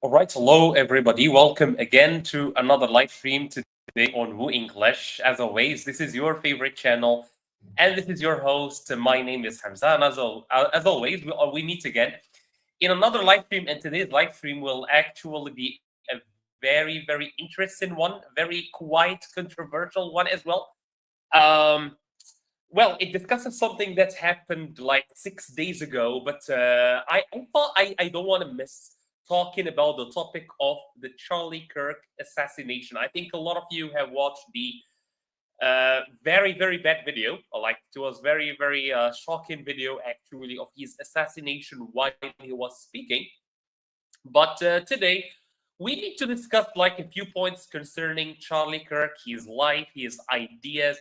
All right, hello everybody. Welcome again to another live stream today on WooEnglish. As always, this is your favorite channel, and this is your host. My name is Hamza, and as always, we meet again in another live stream. And today's live stream will actually be a very, very interesting one, very quite controversial one as well. Um, well, it discusses something that happened like 6 days ago, but I thought I don't want to miss talking about the topic of the Charlie Kirk assassination. I think a lot of you have watched the very, very bad video, like it was very, very shocking video actually of his assassination while he was speaking. But today, we need to discuss like a few points concerning Charlie Kirk, his life, his ideas,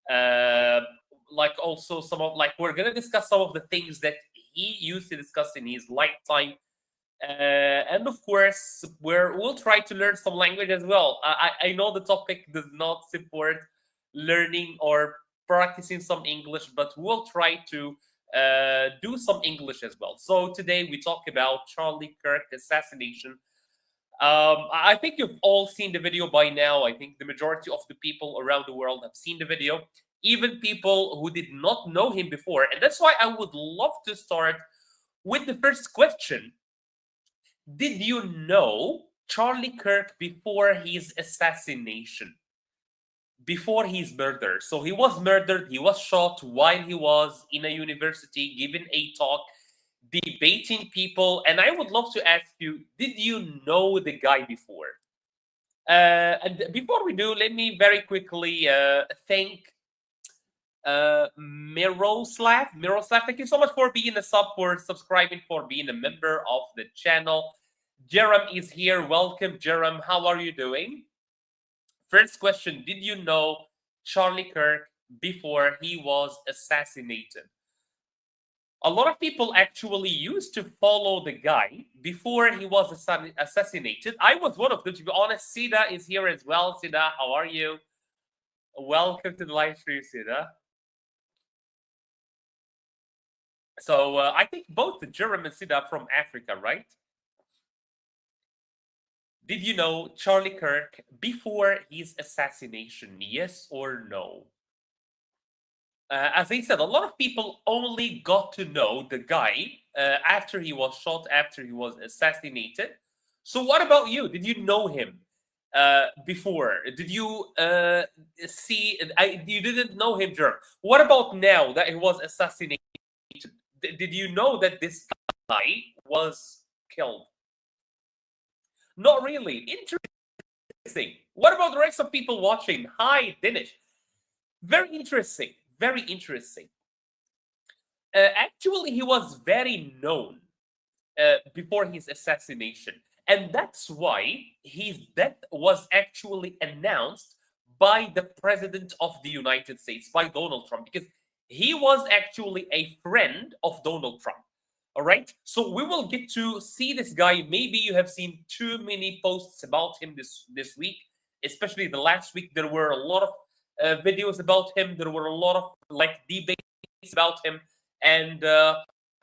uh, like also some of like we're gonna discuss some of the things that he used to discuss in his lifetime, and of course we'll try to learn some language as well. I know the topic does not support learning or practicing some English, but we'll try to do some English as well. So today we talk about Charlie Kirk assassination. I think you've all seen the video by now. I think the majority of the people around the world have seen the video, even people who did not know him before. And that's why I would love to start with the first question. Did you know Charlie Kirk before his assassination? Before his murder. So he was murdered, he was shot while he was in a university giving a talk, debating people. And I would love to ask you, did you know the guy before? And before we do, let me very quickly thank Miroslav. Miroslav, thank you so much for being a sub, for subscribing, for being a member of the channel. Jerem is here. Welcome, Jerem. How are you doing? First question, did you know Charlie Kirk before he was assassinated? A lot of people actually used to follow the guy before he was assassinated. I was one of them, to be honest. Sida is here as well. Sida, how are you? Welcome to the live stream, Sida. So I think both the Jerem and Sida are from Africa, right? Did you know Charlie Kirk before his assassination? Yes or no? As I said, a lot of people only got to know the guy after he was shot, after he was assassinated. So, what about you? Did you know him before? Did you see? You didn't know him, Jerm. What about now that he was assassinated? Did you know that this guy was killed? Not really. Interesting. What about the rest of people watching? Hi, Dinesh. Very interesting. Very interesting. Actually, he was very known before his assassination. And that's why his death was actually announced by the President of the United States, by Donald Trump, because he was actually a friend of Donald Trump. All right. So we will get to see this guy. Maybe you have seen too many posts about him this week, especially the last week. There were a lot of videos about him. There were a lot of like debates about him. And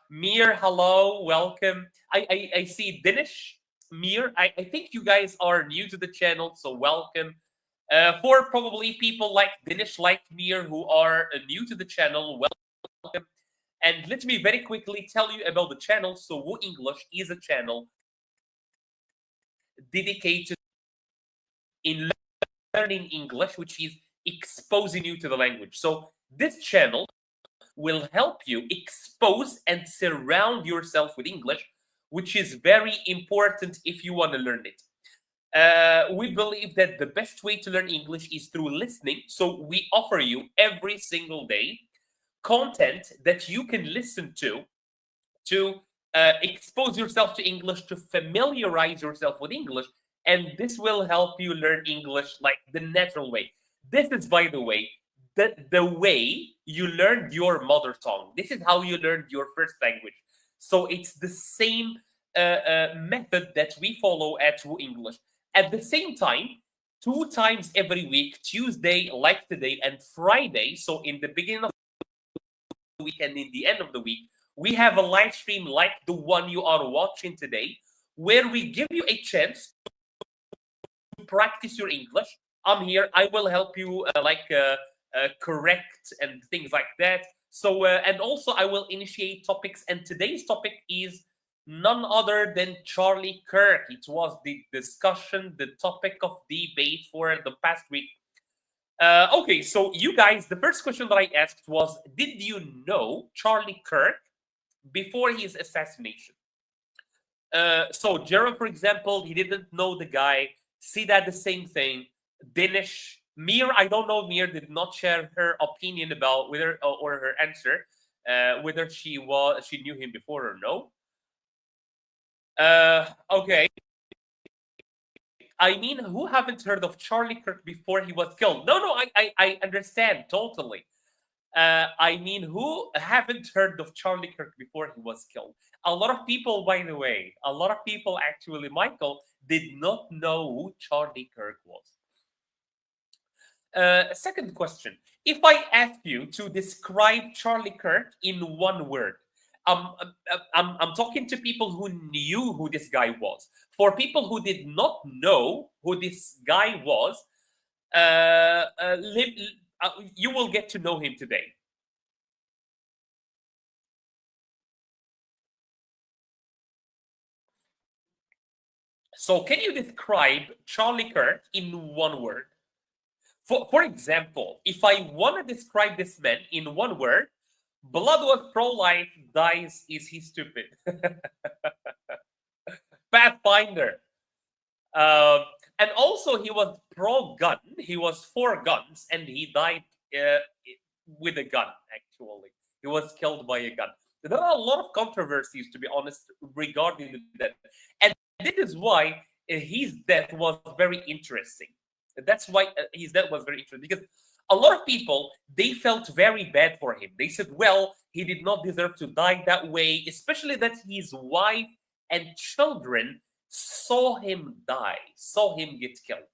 Mir, hello, welcome. I see Dinesh, Mir. I think you guys are new to the channel, so welcome. For probably people like Dinesh, like Mir, who are new to the channel, welcome. And let me very quickly tell you about the channel. So WooEnglish is a channel dedicated in learning English, which is exposing you to the language. So this channel will help you expose and surround yourself with English, which is very important if you want to learn it. We believe that the best way to learn English is through listening. So we offer you every single day content that you can listen to expose yourself to English, to familiarize yourself with English, and this will help you learn English like the natural way. This is, by the way, the way you learned your mother tongue. This is how you learned your first language. So it's the same method that we follow at WooEnglish. At the same time, 2 times every week, Tuesday like today and Friday, so in the beginning of week and in the end of the week, we have a live stream like the one you are watching today, where we give you a chance to practice your English. I'm here. I will help you correct and things like that. So, and also I will initiate topics. And today's topic is none other than Charlie Kirk. It was the discussion, the topic of debate for the past week. Okay, so you guys, the first question that I asked was, did you know Charlie Kirk before his assassination? So Gerald, for example, he didn't know the guy. Sidat, the same thing. Dinesh, Mir, I don't know. Mir did not share her opinion about whether or her answer, whether she knew him before or no. Okay. I mean, who haven't heard of Charlie Kirk before he was killed? No, I understand totally. I mean, who haven't heard of Charlie Kirk before he was killed? A lot of people, by the way, a lot of people actually, Michael, did not know who Charlie Kirk was. Second question. If I ask you to describe Charlie Kirk in one word, I'm talking to people who knew who this guy was. For people who did not know who this guy was, you will get to know him today. So can you describe Charlie Kirk in one word? For example, if I want to describe this man in one word, blood was pro-life, dies is he stupid. Pathfinder. And also he was pro-gun. He was for guns, and he died with a gun, actually. He was killed by a gun. There are a lot of controversies, to be honest, regarding that. And this is why his death was very interesting. That's why his death was very interesting, because a lot of people, they felt very bad for him. They said, well, he did not deserve to die that way, especially that his wife and children saw him die, saw him get killed.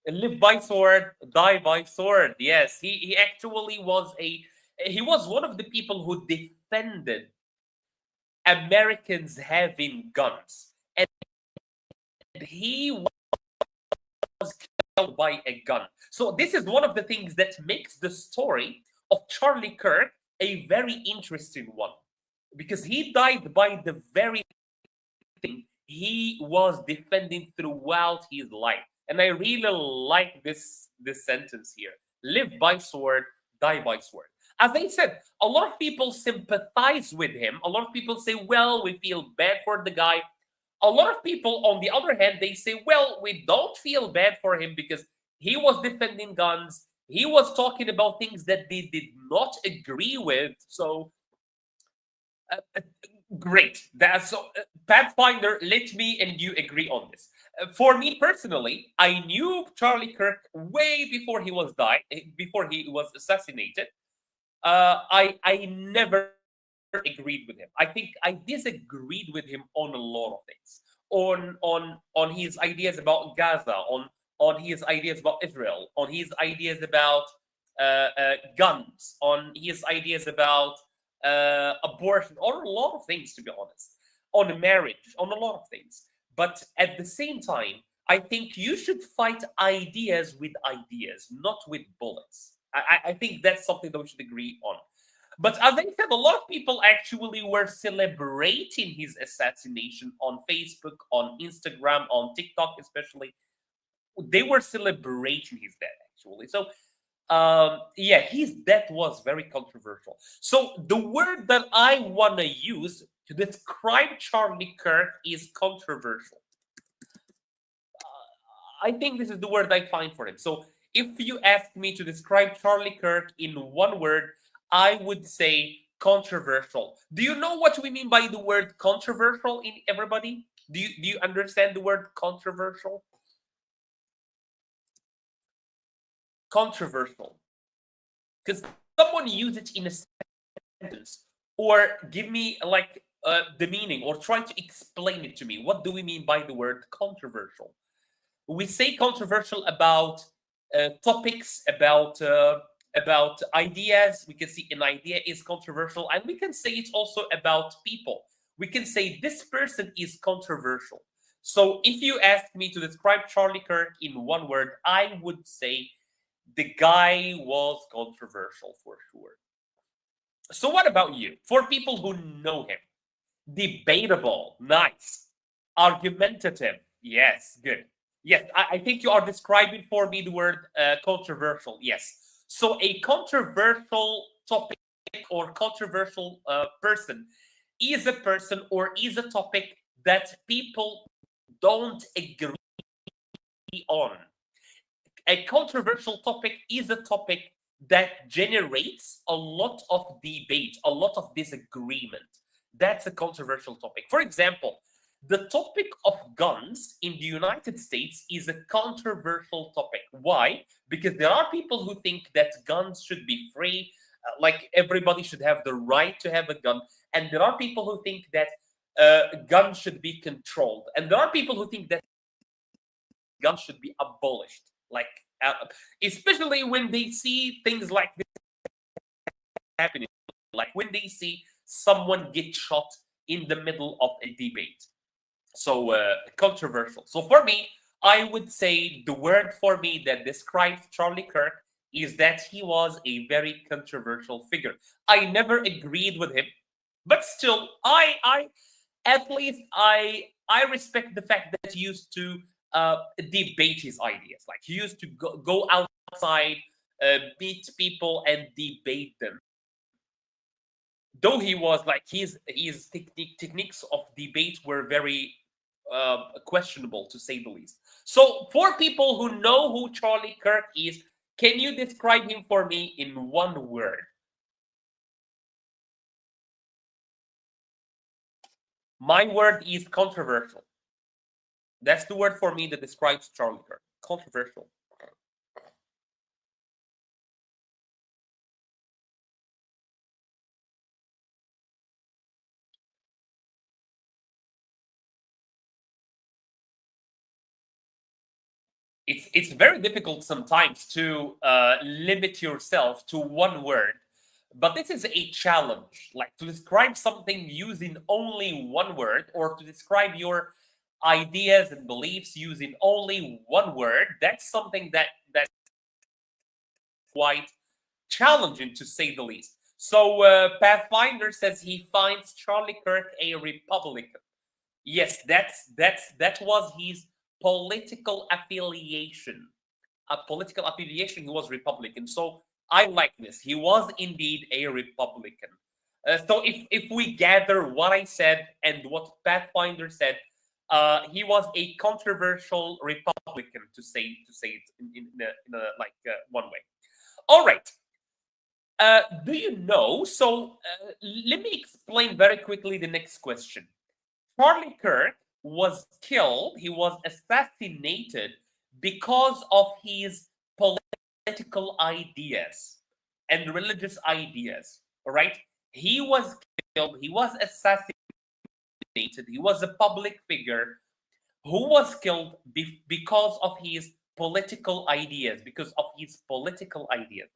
Live by sword, die by sword. Yes, he actually was he was one of the people who defended Americans having guns. And he was killed by a gun. So this is one of the things that makes the story of Charlie Kirk a very interesting one, because he died by the very thing he was defending throughout his life. And I really like this sentence here: live by sword, die by sword. As I said, a lot of people sympathize with him. A lot of people say, well, we feel bad for the guy. A lot of people, on the other hand, they say, well, we don't feel bad for him because he was defending guns. He was talking about things that they did not agree with. So, great. That's so. Pathfinder, let me and you agree on this. For me personally, I knew Charlie Kirk way before he was before he was assassinated. I never agreed with him. I think I disagreed with him on a lot of things. On his ideas about Gaza, on his ideas about Israel, on his ideas about guns, on his ideas about abortion, on a lot of things, to be honest, on marriage, on a lot of things. But at the same time, I think you should fight ideas with ideas, not with bullets. I think that's something that we should agree on. But as I said, a lot of people actually were celebrating his assassination on Facebook, on Instagram, on TikTok especially. They were celebrating his death, actually. So, yeah, his death was very controversial. So the word that I want to use to describe Charlie Kirk is controversial. I think this is the word I find for him. So if you ask me to describe Charlie Kirk in one word, I would say controversial. Do you know what we mean by the word controversial, in everybody? Do you understand the word controversial? Controversial. Because someone use it in a sentence, or give me like the meaning, or try to explain it to me. What do we mean by the word controversial? We say controversial about topics, about ideas. We can see an idea is controversial, and we can say it also about people. we can say this person is controversial. So if you ask me to describe Charlie Kirk in one word, I would say the guy was controversial for sure. So what about you? For people who know him, debatable, nice, argumentative, yes, good. Yes, I think you are describing for me the word controversial. Yes. So a controversial topic or controversial person is a person or is a topic that people don't agree on. A controversial topic is a topic that generates a lot of debate, a lot of disagreement. That's a controversial topic. For example, the topic of guns in the United States is a controversial topic. Why? Because there are people who think that guns should be free, like everybody should have the right to have a gun. And there are people who think that guns should be controlled. And there are people who think that guns should be abolished. Like, especially when they see things like this happening, like when they see someone get shot in the middle of a debate. So controversial. So for me, I would say the word for me that describes Charlie Kirk is that he was a very controversial figure. I never agreed with him, but still, I at least I respect the fact that he used to debate his ideas. Like he used to go outside, beat people, and debate them. Though he was like his techniques of debate were very questionable, to say the least. So, for people who know who Charlie Kirk is, can you describe him for me in one word? My word is controversial. That's the word for me that describes Charlie Kirk. Controversial. It's very difficult sometimes to limit yourself to one word, but this is a challenge. Like to describe something using only one word, or to describe your ideas and beliefs using only one word. That's something that's quite challenging, to say the least. So Pathfinder says he finds Charlie Kirk a Republican. Yes, that was his political affiliation. A political affiliation, he was Republican. So I like this. He was indeed a Republican. So if we gather what I said and what Pathfinder said, he was a controversial Republican, to say it in a like one way. All right. Do you know? So let me explain very quickly the next question. Charlie Kirk was killed, he was assassinated because of his political ideas and religious ideas. All right? He was killed, he was assassinated, he was a public figure who was killed because of his political ideas,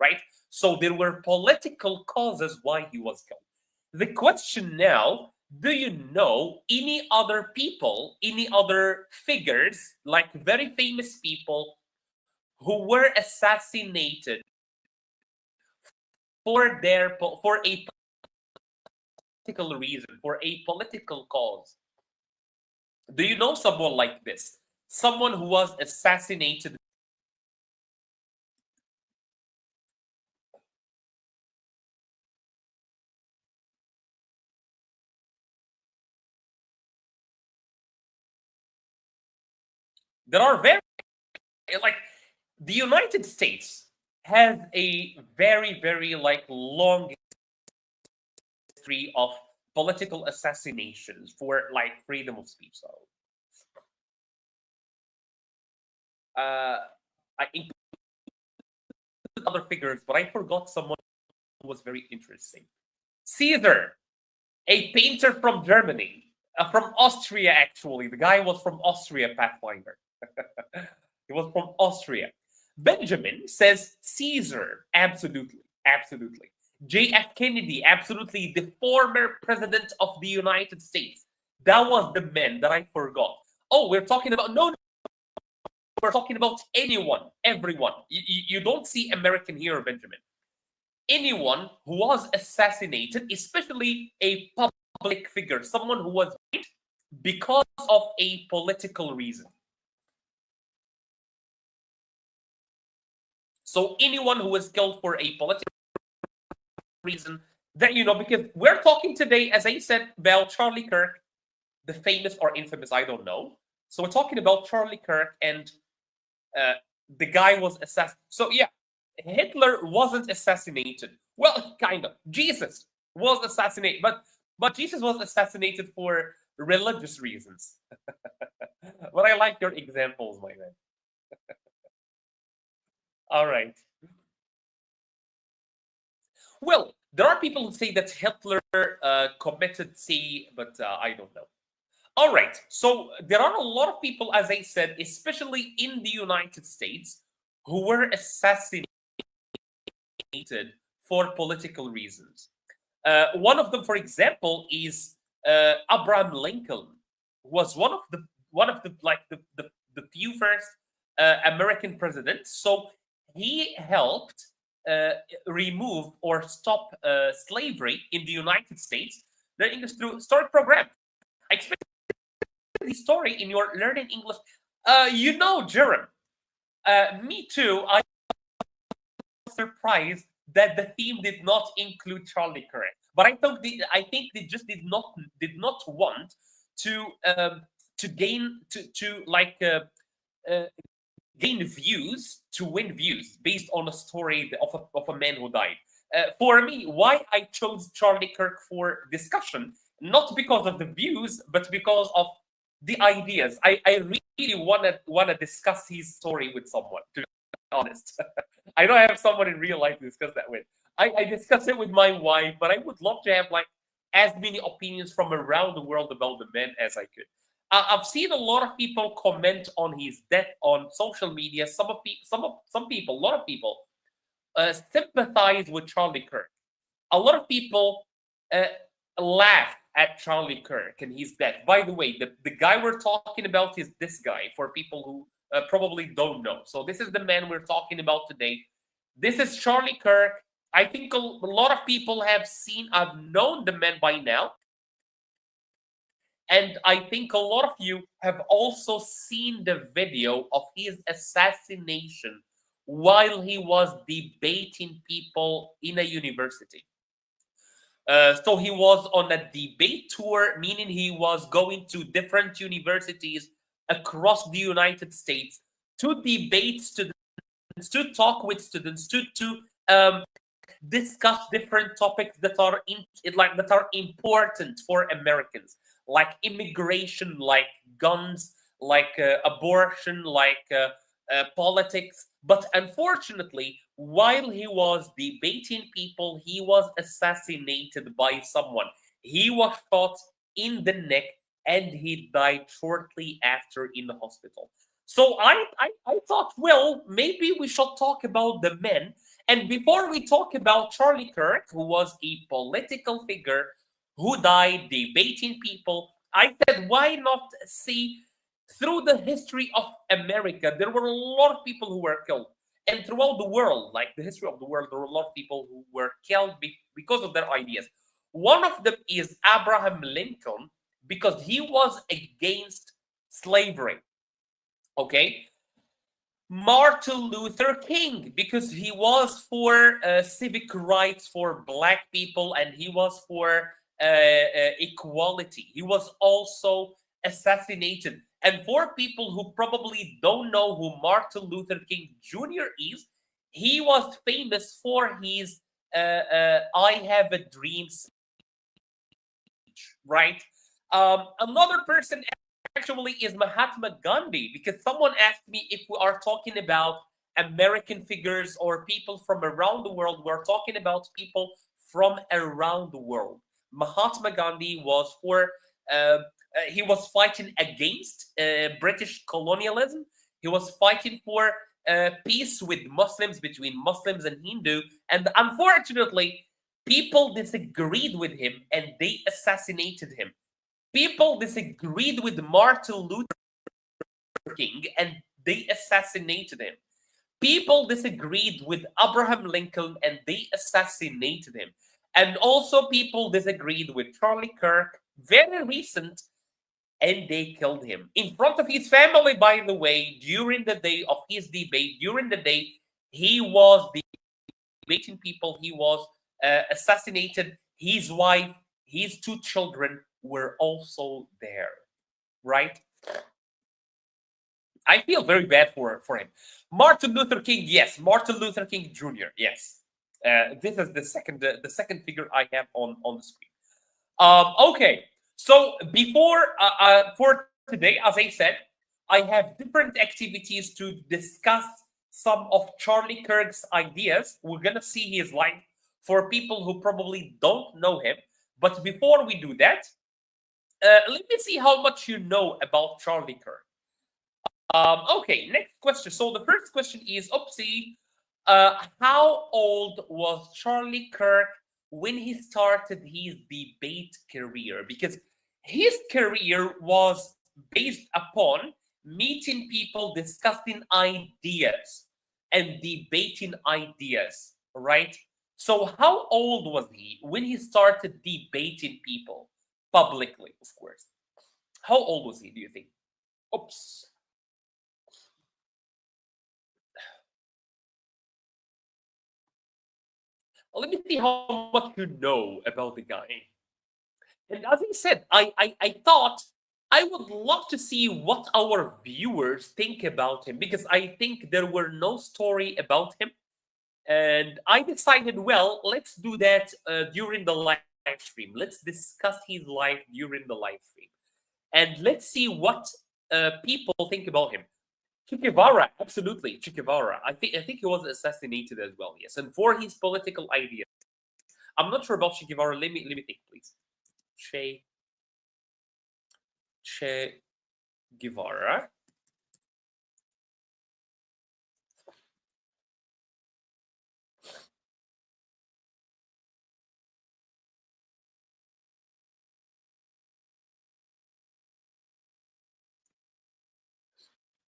right? So there were political causes why he was killed. The question now, do you know any other people, any other figures, like very famous people who were assassinated for a political reason, for a political cause? Do you know someone like this? Someone who was assassinated? There are very, like, the United States has a very like long history of political assassinations for like freedom of speech. So I include other figures, but I forgot someone who was very interesting. Caesar, a painter from Germany, from Austria, actually. The guy was from Austria, Pathfinder. He was from Austria. Benjamin says Caesar, absolutely, absolutely. J.F. Kennedy, absolutely, the former president of the United States. That was the man that I forgot. Oh, we're talking about, no, we're talking about anyone, everyone. You don't see American here, Benjamin. Anyone who was assassinated, especially a public figure, someone who was because of a political reason. So anyone who was killed for a political reason, that, because we're talking today, as I said, about Charlie Kirk, the famous or infamous, I don't know. So we're talking about Charlie Kirk, and the guy was assassinated. So yeah, Hitler wasn't assassinated. Well, kind of. Jesus was assassinated, but Jesus was assassinated for religious reasons. But I like your examples, my man. All right. Well, there are people who say that Hitler committed C, but I don't know. All right. So there are a lot of people, as I said, especially in the United States, who were assassinated for political reasons. One of them, for example, is Abraham Lincoln, who was one of the few first American presidents. So he helped remove or stop slavery in the United States. The English through story program. I expect the story in your learning English. Jerem. Me too. I was surprised that the theme did not include Charlie Kirk, but I think they just did not want to gain gain views, to win views based on a story of a man who died. For me, why I chose Charlie Kirk for discussion, not because of the views, but because of the ideas. I really want to discuss his story with someone, to be honest. I don't have someone in real life to discuss that with. I discuss it with my wife, but I would love to have as many opinions from around the world about the man as I could. I've seen a lot of people comment on his death on social media. Some people, a lot of people sympathize with Charlie Kirk. A lot of people laugh at Charlie Kirk and his death. By the way, the guy we're talking about is this guy, for people who probably don't know. So this is the man we're talking about today. This is Charlie Kirk. I think a lot of people have known the man by now. And I think a lot of you have also seen the video of his assassination while he was debating people in a university. So he was on a debate tour, meaning he was going to different universities across the United States to debate students, to talk with students, to discuss different topics that are important for Americans, like immigration, like guns, like abortion, like politics. But unfortunately, while he was debating people, he was assassinated by someone. He was shot in the neck and he died shortly after in the hospital. So I thought, well, maybe we should talk about the men. And before we talk about Charlie Kirk, who was a political figure who died debating people, I said, why not see through the history of America, there were a lot of people who were killed. And throughout the world, like the history of the world, there were a lot of people who were killed because of their ideas. One of them is Abraham Lincoln, because he was against slavery. Okay? Martin Luther King, because he was for civic rights for Black people and he was for equality. He was also assassinated. And for people who probably don't know who Martin Luther King Jr. is, he was famous for his I Have a Dream speech, right? Another person actually is Mahatma Gandhi, because someone asked me if we are talking about American figures or people from around the world. We're talking about people from around the world. Mahatma Gandhi was he was fighting against British colonialism. He was fighting for peace with Muslims, between Muslims and Hindu. And unfortunately, People disagreed with him and they assassinated him. People disagreed with Martin Luther King and they assassinated him. People disagreed with Abraham Lincoln and they assassinated him. And also, people disagreed with Charlie Kirk, very recent, and they killed him in front of his family, by the way, during the day of his debate. During the day, he was debating people, he was assassinated. His wife, his two children were also there, right? I feel very bad for him. Martin Luther King, yes. Martin Luther King Jr., yes. This is the second figure I have on the screen. Okay, so before for today, as I said, I have different activities to discuss some of Charlie Kirk's ideas. We're gonna see his life for people who probably don't know him. But before we do that, let me see how much you know about Charlie Kirk. Okay, next question. So the first question is, oopsie, how old was Charlie Kirk when he started his debate career? Because his career was based upon meeting people, discussing ideas, and debating ideas, right? So how old was he when he started debating people publicly, of course? How old was he, do you think? Oops. Let me see how much you know about the guy. And as I said, I thought I would love to see what our viewers think about him because I think there were no story about him. And I decided, well, let's do that during the live stream. Let's discuss his life during the live stream. And let's see what people think about him. Che Guevara, absolutely, Che Guevara. I think he was assassinated as well. Yes, and for his political ideas. I'm not sure about Che Guevara. Let me think, please. Che Che Guevara.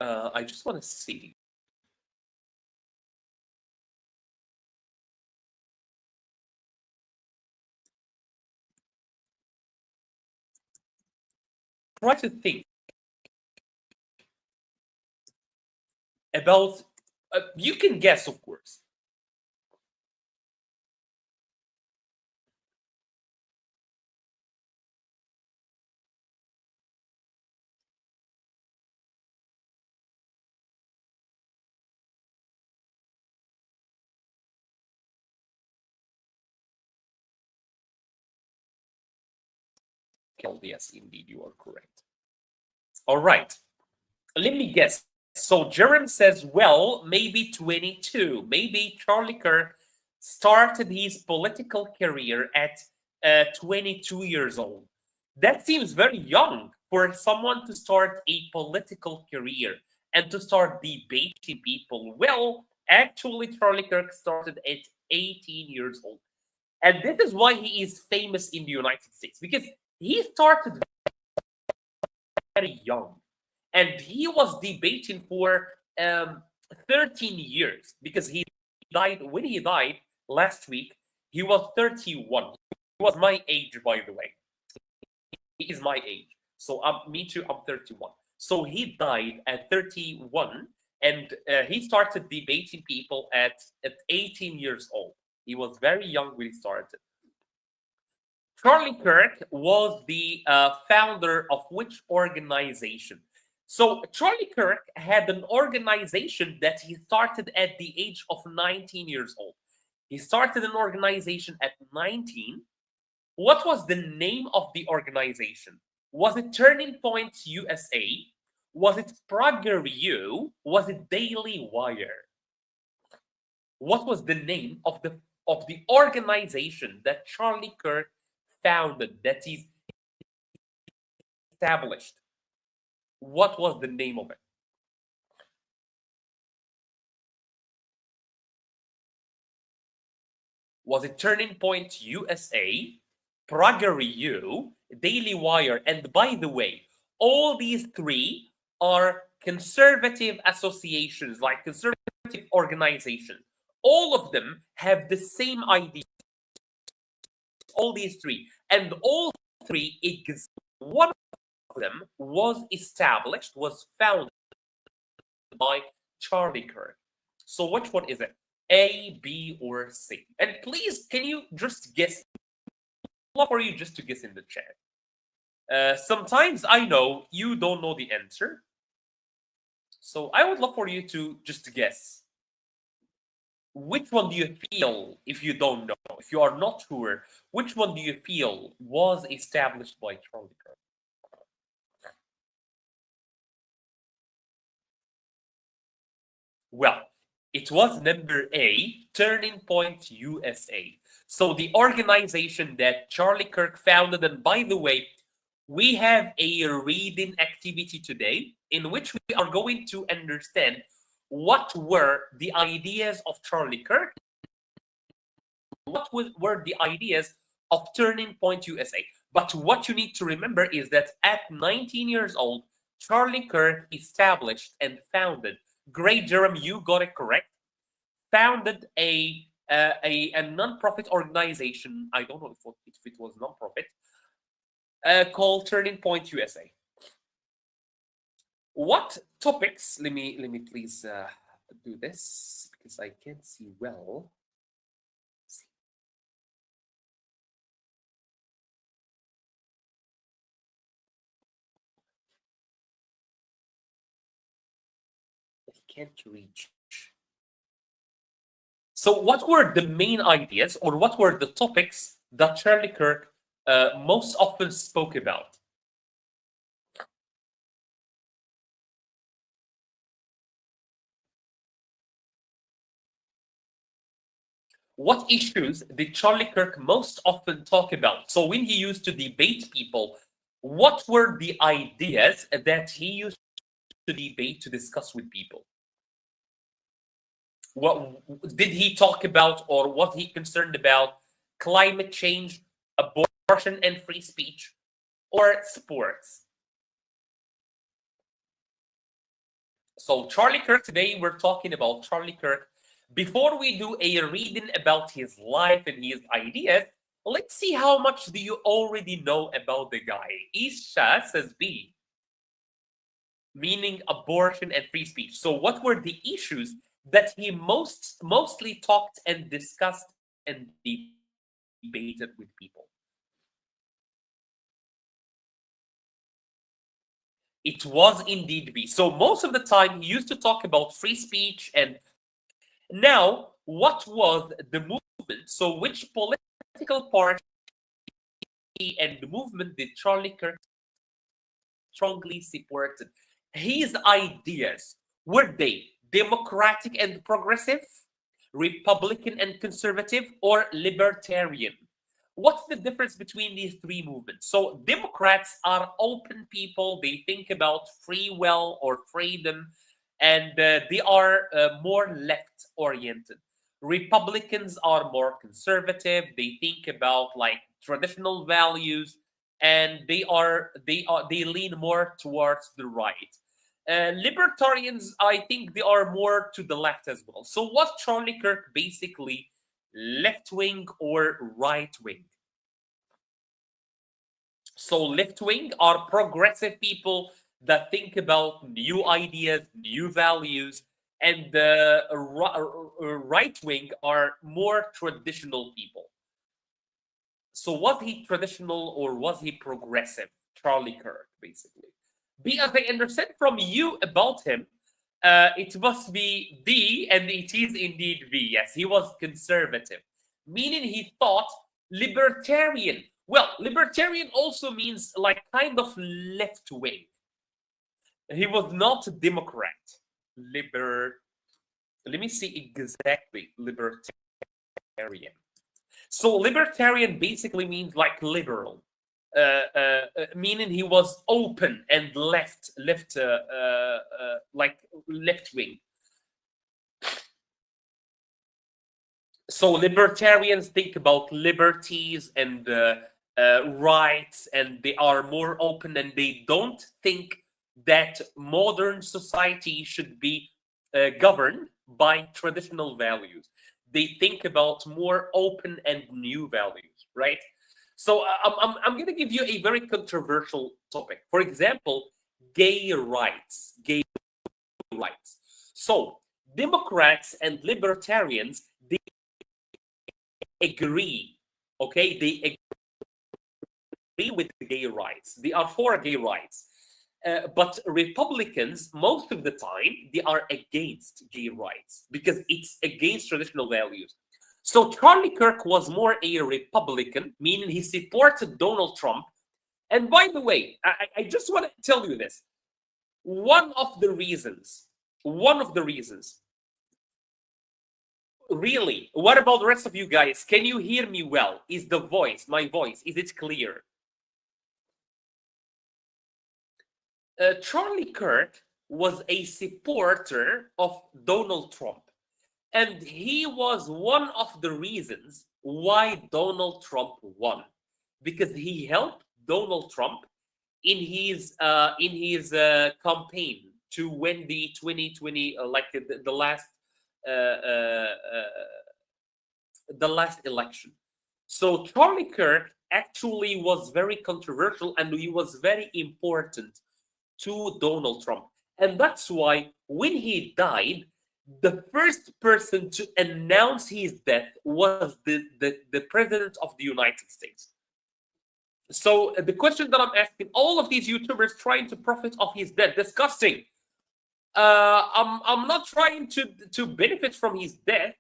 I just want to see. Try to think about. You can guess, of course. Yes, indeed, you are correct. All right. Let me guess. So Jerem says, well, maybe 22. Maybe Charlie Kirk started his political career at 22 years old. That seems very young for someone to start a political career and to start debating people. Well, actually, Charlie Kirk started at 18 years old. And this is why he is famous in the United States because he started very young and he was debating for 13 years because he died when he died last week. He was 31. He was my age, by the way. He is my age. So me too, I'm 31. So he died at 31 and he started debating people at 18 years old. He was very young when he started. Charlie Kirk was the founder of which organization? So Charlie Kirk had an organization that he started at the age of 19 years old. He started an organization at 19. What was the name of the organization? Was it Turning Point USA? Was it PragerU? Was it Daily Wire? What was the name of the organization that Charlie Kirk founded, that he's established? What was the name of it? Was it Turning Point USA, Prager U, Daily Wire? And by the way, all these three are conservative associations, like conservative organizations. All of them have the same idea. All these three. And all three exist. One of them was established, was founded by Charlie Kirk. So which one is it? A, B, or C? And please, can you just guess? I'd love for you just to guess in the chat. Sometimes I know you don't know the answer. So I would love for you to just guess. Which one do you feel, if you don't know, if you are not sure, which one do you feel was established by Charlie Kirk? Well, it was number A, Turning Point USA. So the organization that Charlie Kirk founded, and by the way, we have a reading activity today in which we are going to understand what were the ideas of Charlie Kirk, what were the ideas of Turning Point USA. But what you need to remember is that at 19 years old, Charlie Kirk established and founded, great Jeremy, you got it correct, founded a non-profit organization. I don't know if it was non-profit, called Turning Point USA. What topics? Let me please do this because I can't see well. I can't reach. So what were the main ideas, or what were the topics that Charlie Kirk most often spoke about? What issues did Charlie Kirk most often talk about? So when he used to debate people, what were the ideas that he used to debate, to discuss with people? What did he talk about, or was he concerned about? Climate change, abortion and free speech, or sports? So Charlie Kirk, today we're talking about Charlie Kirk. Before we do a reading about his life and his ideas, let's see how much do you already know about the guy. Isha says B, meaning abortion and free speech. So what were the issues that he mostly talked and discussed and debated with people? It was indeed B. So most of the time he used to talk about free speech. And now, what was the movement? So which political party and movement did Charlie Kirk strongly support? His ideas, were they democratic and progressive, Republican and conservative, or libertarian? What's the difference between these three movements? So Democrats are open people. They think about free will or freedom, and they are more left oriented. Republicans are more conservative. They think about like traditional values, and they lean more towards the right. Libertarians, I think they are more to the left as well. So was Charlie Kirk basically left wing or right wing? So left wing are progressive people that think about new ideas, new values, and the right wing are more traditional people. So was he traditional or was he progressive? Charlie Kirk, basically. B, as I understand from you about him, it must be D, and it is indeed B. Yes, he was conservative, meaning he thought libertarian. Well, libertarian also means like kind of left wing. He was not a Democrat. Let me see exactly libertarian. So libertarian basically means like liberal. Meaning he was open and left like left wing. So libertarians think about liberties and rights, and they are more open, and they don't think that modern society should be governed by traditional values. They think about more open and new values, right? So I'm going to give you a very controversial topic. For example, gay rights. Gay rights. So Democrats and libertarians, they agree, okay? They agree with the gay rights. They are for gay rights. But Republicans, most of the time, they are against gay rights because it's against traditional values. So Charlie Kirk was more a Republican, meaning he supported Donald Trump. And by the way, I just want to tell you this. One of the reasons, really, what about the rest of you guys? Can you hear me well? Is the voice, my voice, is it clear? Charlie Kirk was a supporter of Donald Trump. And he was one of the reasons why Donald Trump won, because he helped Donald Trump in his campaign to win the 2020 uh, uh, the last election. So Charlie Kirk actually was very controversial, and he was very important to Donald Trump. And that's why when he died, the first person to announce his death was the president of the United States. So the question that I'm asking, all of these YouTubers trying to profit off his death, disgusting. I'm not trying to benefit from his death.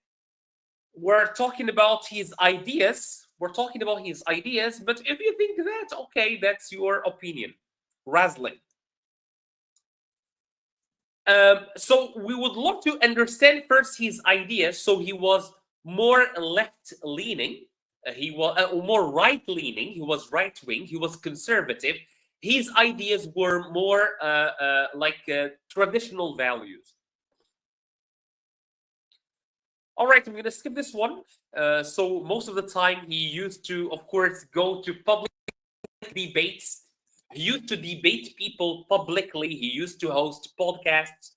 We're talking about his ideas. But if you think that, okay, that's your opinion. Razzling. So we would love to understand first his ideas. So he was more left-leaning. He was more right-leaning. He was right-wing. He was conservative. His ideas were more traditional values. All right, I'm going to skip this one. So most of the time, he used to, of course, go to public debates. He used to debate people publicly. He used to host podcasts.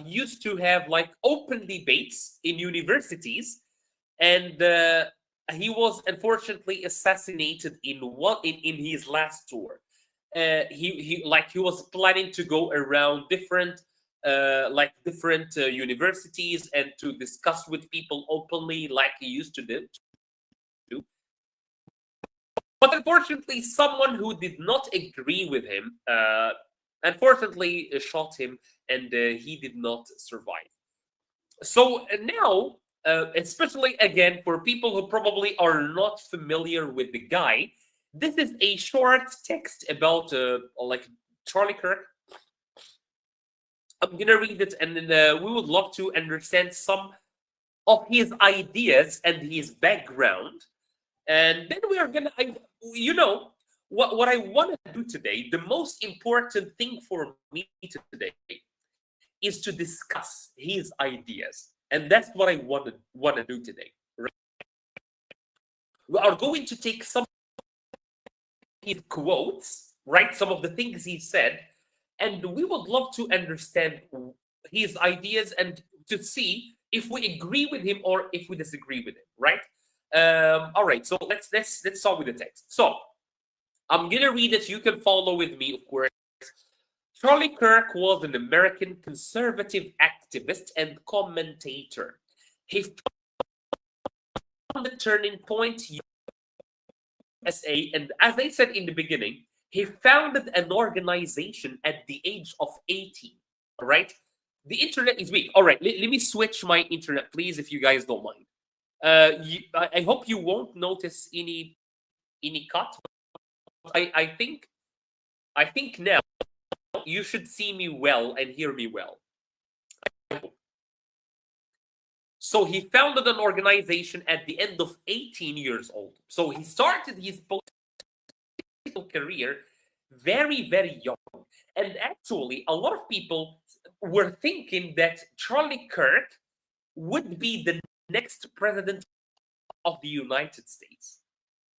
He used to have like open debates in universities, and he was unfortunately assassinated in his last tour. He was planning to go around different universities and to discuss with people openly like he used to do. But unfortunately, someone who did not agree with him, unfortunately, shot him, and he did not survive. So now, especially again for people who probably are not familiar with the guy, this is a short text about Charlie Kirk. I'm gonna read it, and then we would love to understand some of his ideas and his background. And then we are gonna, what I want to do today. The most important thing for me today is to discuss his ideas, and that's what I want to do today. Right? We are going to take some of his quotes, right? Some of the things he said, and we would love to understand his ideas and to see if we agree with him or if we disagree with him, right? All right, so let's start with the text. So I'm gonna read it. You can follow with me, of course. Charlie Kirk was an American conservative activist and commentator. He found the Turning Point USA, and as I said in the beginning, he founded an organization at the age of 18. All right, the internet is weak. All right, let me switch my internet, please, if you guys don't mind. I hope you won't notice any cut. I think now you should see me well and hear me well. So he founded an organization at the end of 18 years old. So he started his political career very, very young. And actually, a lot of people were thinking that Charlie Kirk would be the next president of the United States,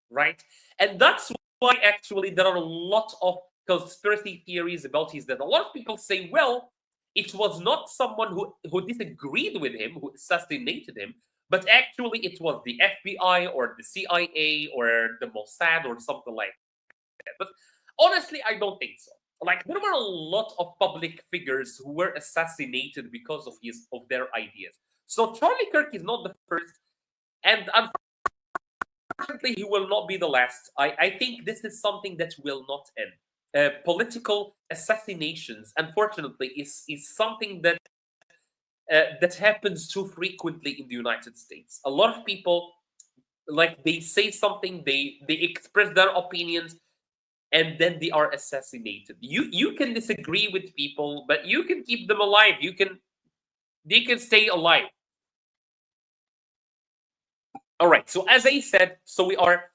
right? And that's why actually there are a lot of conspiracy theories about his death. A lot of people say, well, it was not someone who disagreed with him who assassinated him, but actually it was the FBI or the CIA or the Mossad or something like that. But honestly, I don't think so. Like there were a lot of public figures who were assassinated because of their ideas. So Charlie Kirk is not the first, and unfortunately, he will not be the last. I think this is something that will not end. Political assassinations, unfortunately, is something that happens too frequently in the United States. A lot of people, like, they say something, they express their opinions, and then they are assassinated. You can disagree with people, but you can keep them alive. They can stay alive. All right. So as I said, so we are.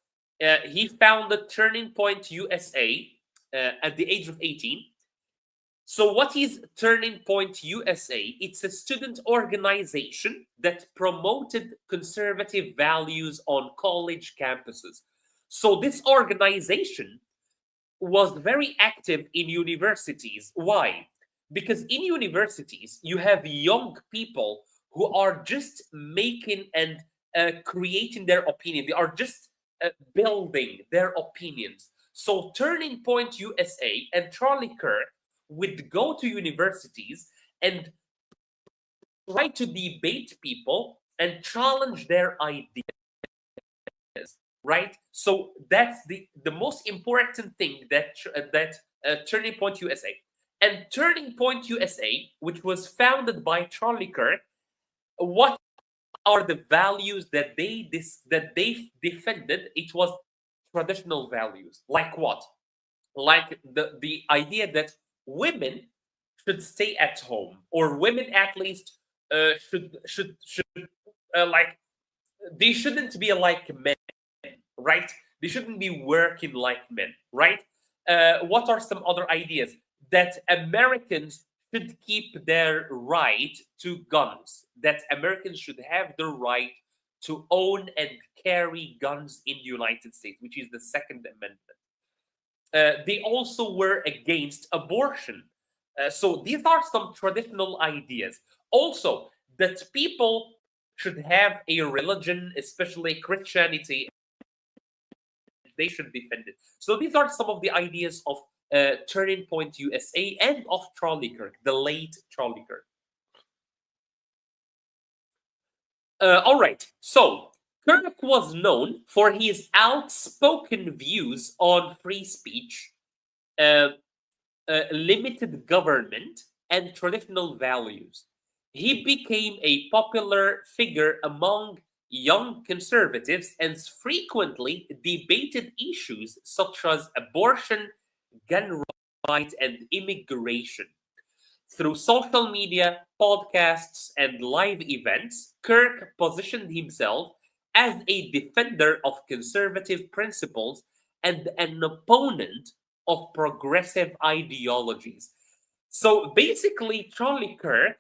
He founded Turning Point USA at the age of 18. So what is Turning Point USA? It's a student organization that promoted conservative values on college campuses. So this organization was very active in universities. Why? Because in universities, you have young people who are just making and creating their opinion. They are just building their opinions. So Turning Point USA and Charlie Kirk would go to universities and try to debate people and challenge their ideas, right? So that's the most important thing that Turning Point USA. And Turning Point USA, which was founded by Charlie Kirk, what are the values that they defended? It was traditional values. Like what? Like the idea that women should stay at home, or women at least should like, they shouldn't be like men, right? They shouldn't be working like men, right? What are some other ideas? That Americans should keep their right to guns, that Americans should have the right to own and carry guns in the United States, which is the Second Amendment. They also were against abortion. So these are some traditional ideas. Also, that people should have a religion, especially Christianity, they should defend it. So these are some of the ideas of Turning Point USA and of Charlie Kirk, the late Charlie Kirk. All right, so Kirk was known for his outspoken views on free speech, uh, limited government, and traditional values. He became a popular figure among young conservatives and frequently debated issues such as abortion, gun rights, and immigration. Through social media, podcasts, and live events, Kirk positioned himself as a defender of conservative principles and an opponent of progressive ideologies. So basically, Charlie Kirk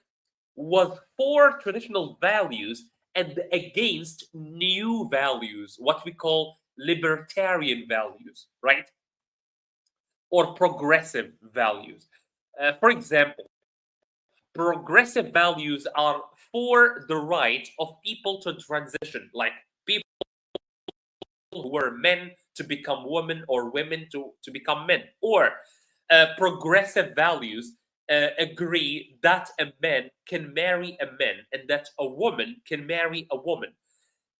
was for traditional values and against new values, what we call libertarian values, right? Or progressive values. For example, progressive values are for the right of people to transition, like people who were men to become women, or women to become men. Or progressive values agree that a man can marry a man and that a woman can marry a woman.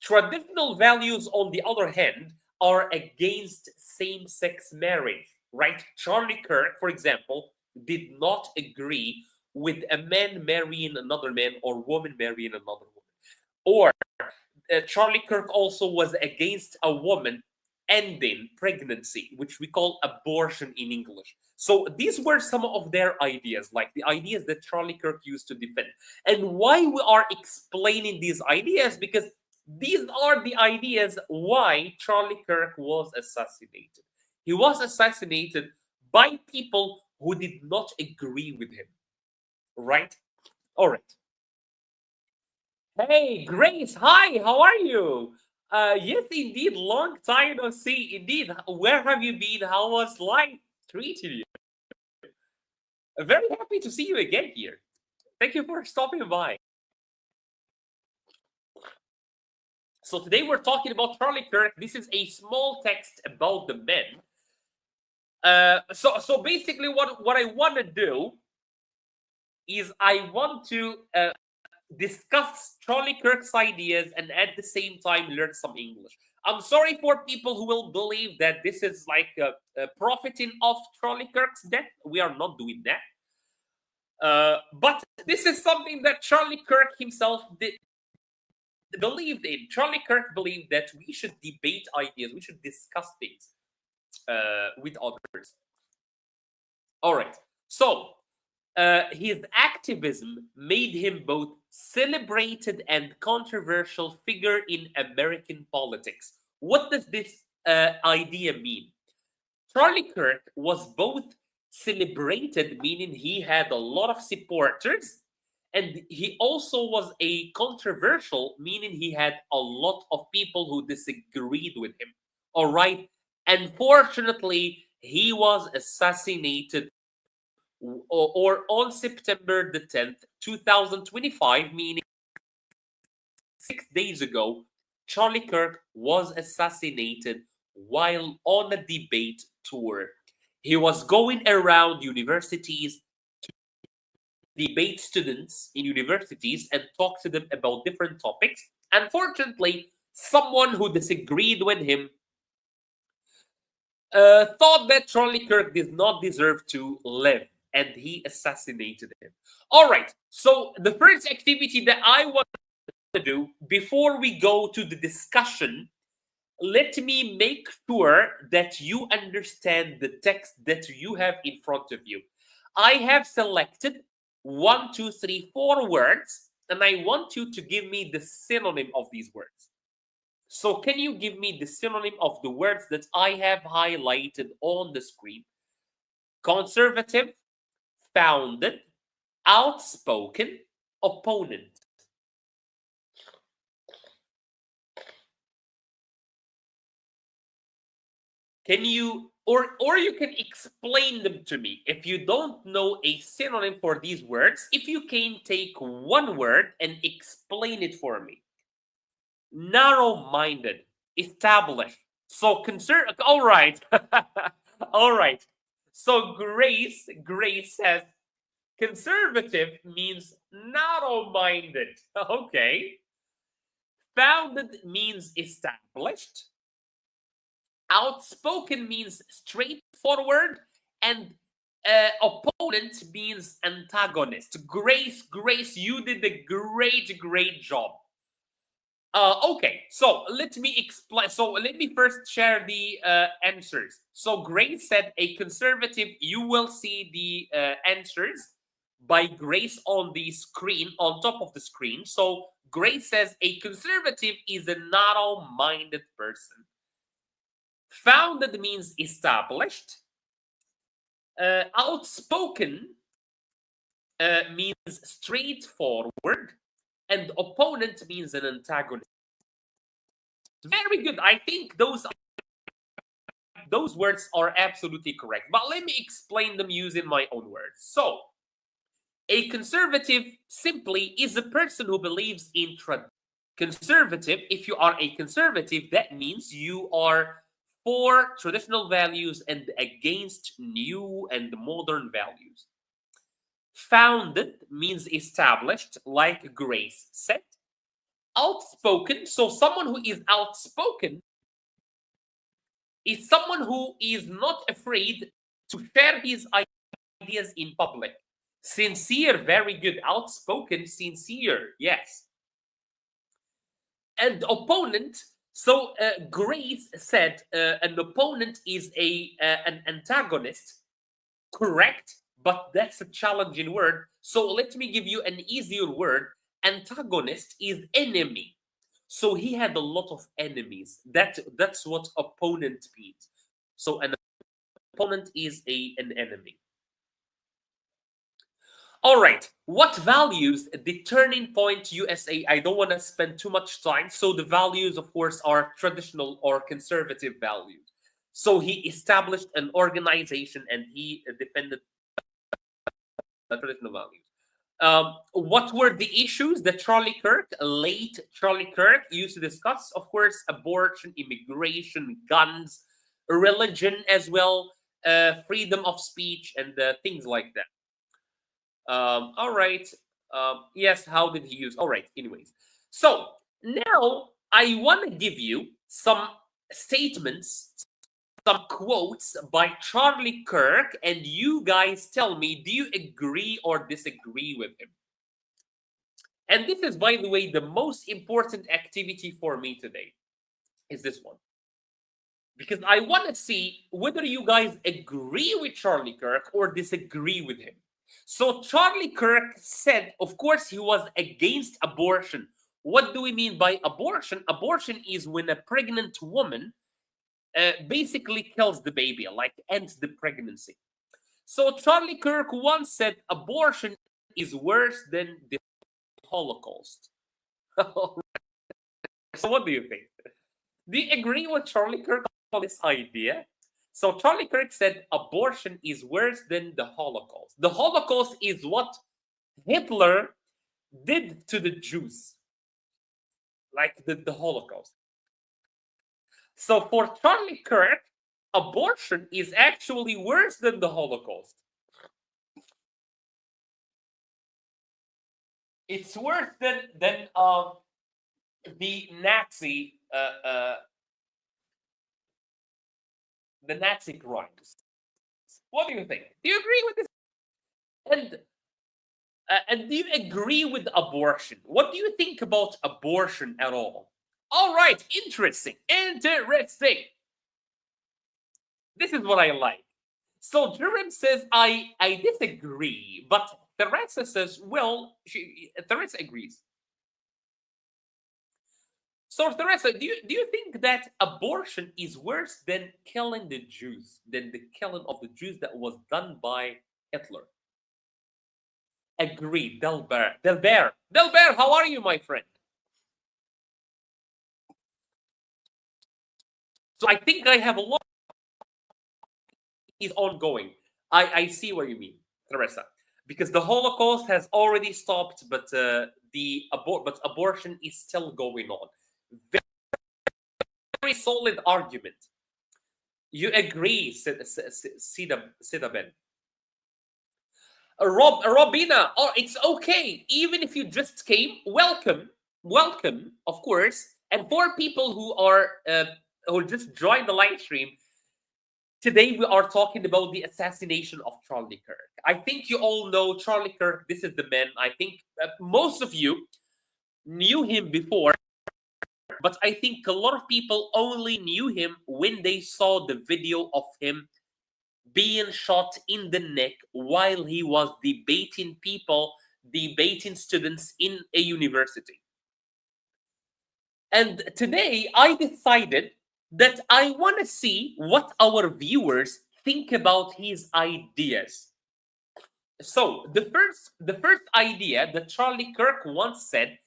Traditional values, on the other hand, are against same sex marriage, right? Charlie Kirk, for example, did not agree with a man marrying another man or woman marrying another woman. Or Charlie Kirk also was against a woman ending pregnancy, which we call abortion in English. So these were some of their ideas, like the ideas that Charlie Kirk used to defend. And why we are explaining these ideas? Because these are the ideas why Charlie Kirk was assassinated. He was assassinated by people who did not agree with him, right? All right. Hey, Grace, hi, how are you? Yes, indeed, long time no see. Indeed, where have you been? How was life treating you? Very happy to see you again here. Thank you for stopping by. So today we're talking about Charlie Kirk. This is a small text about the men. So basically, what I want to do is I want to discuss Charlie Kirk's ideas and at the same time learn some English. I'm sorry for people who will believe that this is like profiting off Charlie Kirk's death. We are not doing that. But this is something that Charlie Kirk himself believed in. Charlie Kirk believed that we should debate ideas, we should discuss things with others. All right. So his activism made him both celebrated and controversial figure in American politics. What does this idea mean? Charlie Kirk was both celebrated, meaning he had a lot of supporters, and he also was a controversial, meaning he had a lot of people who disagreed with him. All right. Unfortunately, he was assassinated or on September the 10th, 2025, meaning 6 days ago, Charlie Kirk was assassinated while on a debate tour. He was going around universities to debate students in universities and talk to them about different topics. Unfortunately, someone who disagreed with him thought that Charlie Kirk did not deserve to live, and he assassinated him. All right, so the first activity that I want to do before we go to the discussion, let me make sure that you understand the text that you have in front of you. I have selected 1, 2, 3, 4 words, and I want you to give me the synonym of these words. So can you give me the synonym of the words that I have highlighted on the screen? Conservative, founded, outspoken, opponent. Can you or you can explain them to me. If you don't know a synonym for these words, if you can take one word and explain it for me. Narrow-minded, established. So all right. All right. So Grace says conservative means narrow-minded. Okay. Founded means established. Outspoken means straightforward, and opponent means antagonist. Grace, you did a great job. Okay, so let me explain. So let me first share the answers. So Grace said a conservative. You will see the answers by Grace on the screen, on top of the screen. So Grace says a conservative is a narrow-minded person. Founded means established. Outspoken means straightforward. And opponent means an antagonist. Very good. I think those words are absolutely correct. But let me explain them using my own words. So, a conservative simply is a person who believes in conservative. If you are a conservative, that means you are for traditional values and against new and modern values. Founded means established, like Grace said. Outspoken, so someone who is outspoken is someone who is not afraid to share his ideas in public. Sincere, very good. Outspoken, sincere, yes. And opponent, so Grace said an opponent is an antagonist, correct, but that's a challenging word. So let me give you an easier word. Antagonist is enemy. So he had a lot of enemies. That's what opponent means. So an opponent is an enemy. All right. What values the turning point USA? I don't want to spend too much time. So the values, of course, are traditional or conservative values. So he established an organization and he defended the traditional values. What were the issues that Charlie Kirk, late Charlie Kirk, used to discuss? Of course, abortion, immigration, guns, religion as well, freedom of speech, and things like that. All right. Yes, how did he use? All right. Anyways, so now I want to give you some statements, some quotes by Charlie Kirk, and you guys tell me, do you agree or disagree with him? And this is, by the way, the most important activity for me today is this one. Because I want to see whether you guys agree with Charlie Kirk or disagree with him. So Charlie Kirk said, of course, he was against abortion. What do we mean by abortion? Abortion is when a pregnant woman basically kills the baby, like ends the pregnancy. So Charlie Kirk once said abortion is worse than the Holocaust. So what do you think? Do you agree with Charlie Kirk on this idea? So Charlie Kirk said abortion is worse than the Holocaust. The Holocaust is what Hitler did to the Jews, like the Holocaust. So for Charlie Kirk, abortion is actually worse than the Holocaust. It's worse than the Nazi crimes. What do you think? Do you agree with this? And do you agree with abortion? What do you think about abortion at all? All right, interesting. This is what I like. So Jerem says, I disagree, but Teresa says, well, Teresa agrees. So Teresa, do you think that abortion is worse than killing the Jews, than the killing of the Jews that was done by Hitler? Agreed, Delbert. Delbert, how are you, my friend? So I think I have a lot is ongoing. I see what you mean, Teresa, because the Holocaust has already stopped, but abortion is still going on. Very solid argument. You agree, Sida Ben. Robina, oh, it's okay. Even if you just came, welcome, of course. And for people who just joined the live stream, today we are talking about the assassination of Charlie Kirk. I think you all know Charlie Kirk. This is the man. I think most of you knew him before, but I think a lot of people only knew him when they saw the video of him being shot in the neck while he was debating students in a university. And today I decided that I want to see what our viewers think about his ideas. So the first idea that Charlie Kirk once said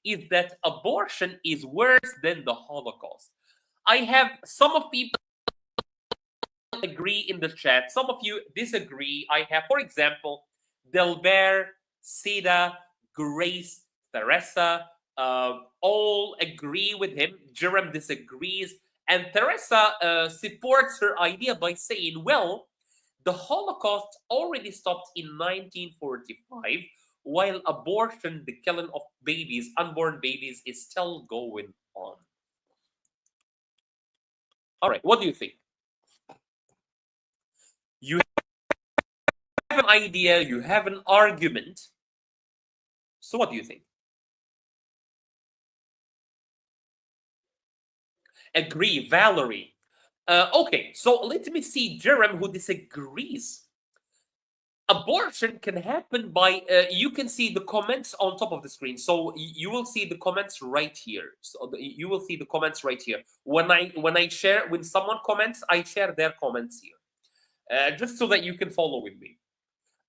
is that abortion is worse than the Holocaust. I have some of people agree in the chat, some of you disagree. I have, for example, Delbert, Sida, Grace, Teresa, all agree with him. Jerem disagrees, and Teresa supports her idea by saying, well, the Holocaust already stopped in 1945, while abortion, the killing of babies, unborn babies, is still going on. All right, what do you think? You have an idea, you have an argument. So what do you think? Agree, Valerie. Okay, so let me see Jerem, who disagrees. Abortion can happen by, you can see the comments on top of the screen. So you will see the comments right here. So you will see the comments right here. When someone comments, I share their comments here. Just so that you can follow with me.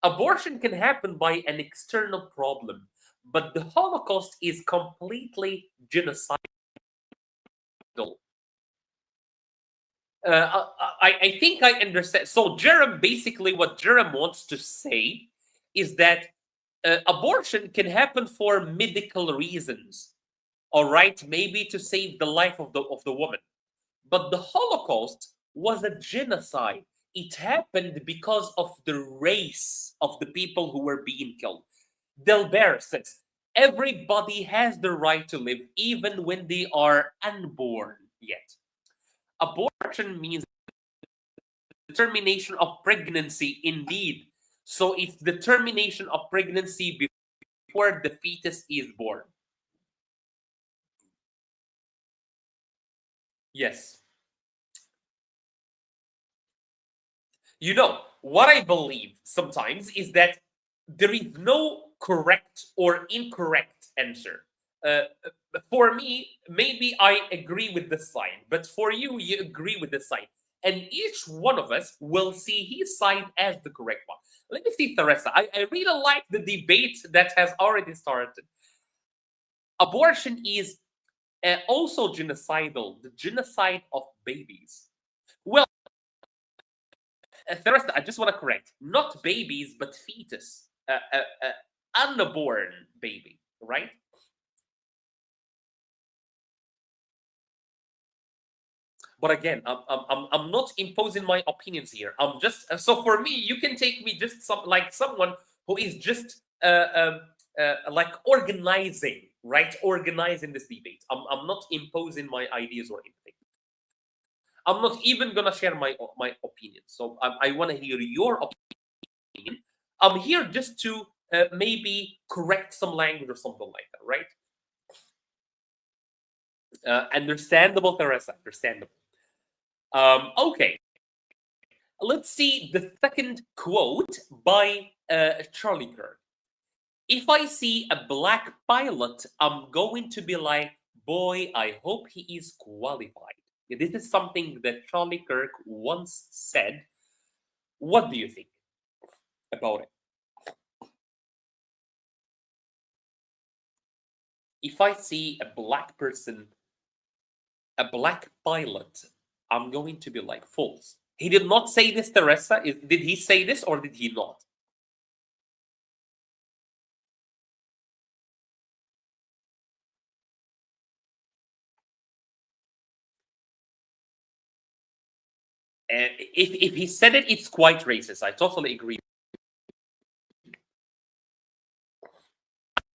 Abortion can happen by an external problem, but the Holocaust is completely genocidal. I think I understand. So, Jerem, basically, what Jerem wants to say is that abortion can happen for medical reasons, all right? Maybe to save the life of the woman. But the Holocaust was a genocide. It happened because of the race of the people who were being killed. Delbert says, everybody has the right to live even when they are unborn yet. Abortion means the termination of pregnancy indeed. So it's the termination of pregnancy before the fetus is born. Yes. You know, what I believe sometimes is that there is no correct or incorrect answer. For me, maybe I agree with the sign, but for you, you agree with the sign. And each one of us will see his side as the correct one. Let me see, Teresa. I really like the debate that has already started. Abortion is also genocidal, the genocide of babies. Well, Teresa, I just want to correct. Not babies, but fetus. Unborn baby, right? But again, I'm not imposing my opinions here. I'm just so for me, you can take me just someone who is just like organizing, right? Organizing this debate. I'm not imposing my ideas or anything. I'm not even gonna share my opinion. So I want to hear your opinion. I'm here just to maybe correct some language or something like that, right? Understandable, Teresa. Understandable. Okay, let's see the second quote by Charlie Kirk. If I see a black pilot, I'm going to be like, boy, I hope he is qualified. This is something that Charlie Kirk once said. What do you think about it? If I see a black person, a black pilot, I'm going to be like, false. He did not say this, Teresa. Did he say this or did he not? And if he said it, it's quite racist. I totally agree.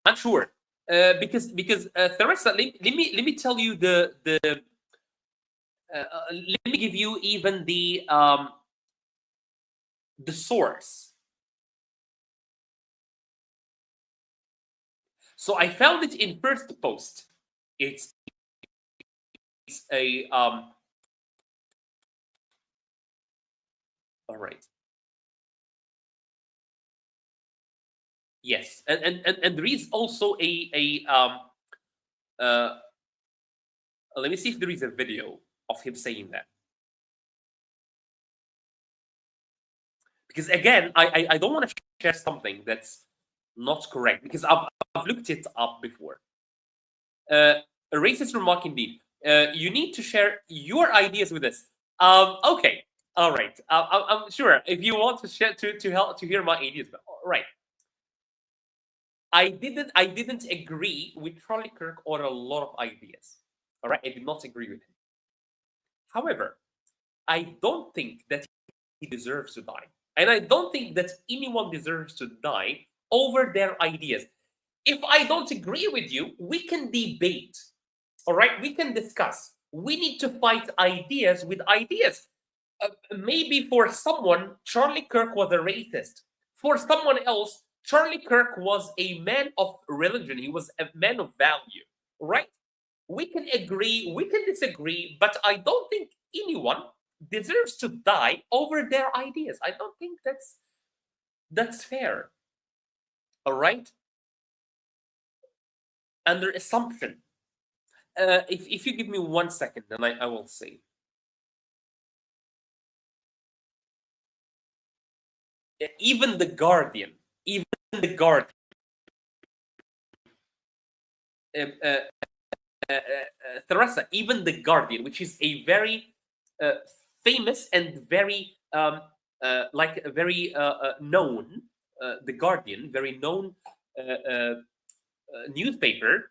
I'm sure. Because Teresa, let me tell you let me give you even the source. So I found it in first post. It's a all right. Yes, and there is also uh let me see if there is a video of him saying that. Because again, I don't want to share something that's not correct because I've looked it up before. A racist remark indeed. You need to share your ideas with us. Okay, all right. I'm sure if you want to share to help to hear my ideas, but all right. I didn't agree with Charlie Kirk on a lot of ideas. All right, I did not agree with him. However, I don't think that he deserves to die. And I don't think that anyone deserves to die over their ideas. If I don't agree with you, we can debate. All right, we can discuss. We need to fight ideas with ideas. Maybe for someone, Charlie Kirk was a racist. For someone else, Charlie Kirk was a man of religion. He was a man of value, right? We can agree, we can disagree, but I don't think anyone deserves to die over their ideas. I don't think that's fair. All right? Under assumption. If you give me 1 second, then I will say. even the Guardian, even the Guardian, uh, uh, Theresa, even the Guardian, which is a very uh, famous and very like very known, the Guardian, very known newspaper,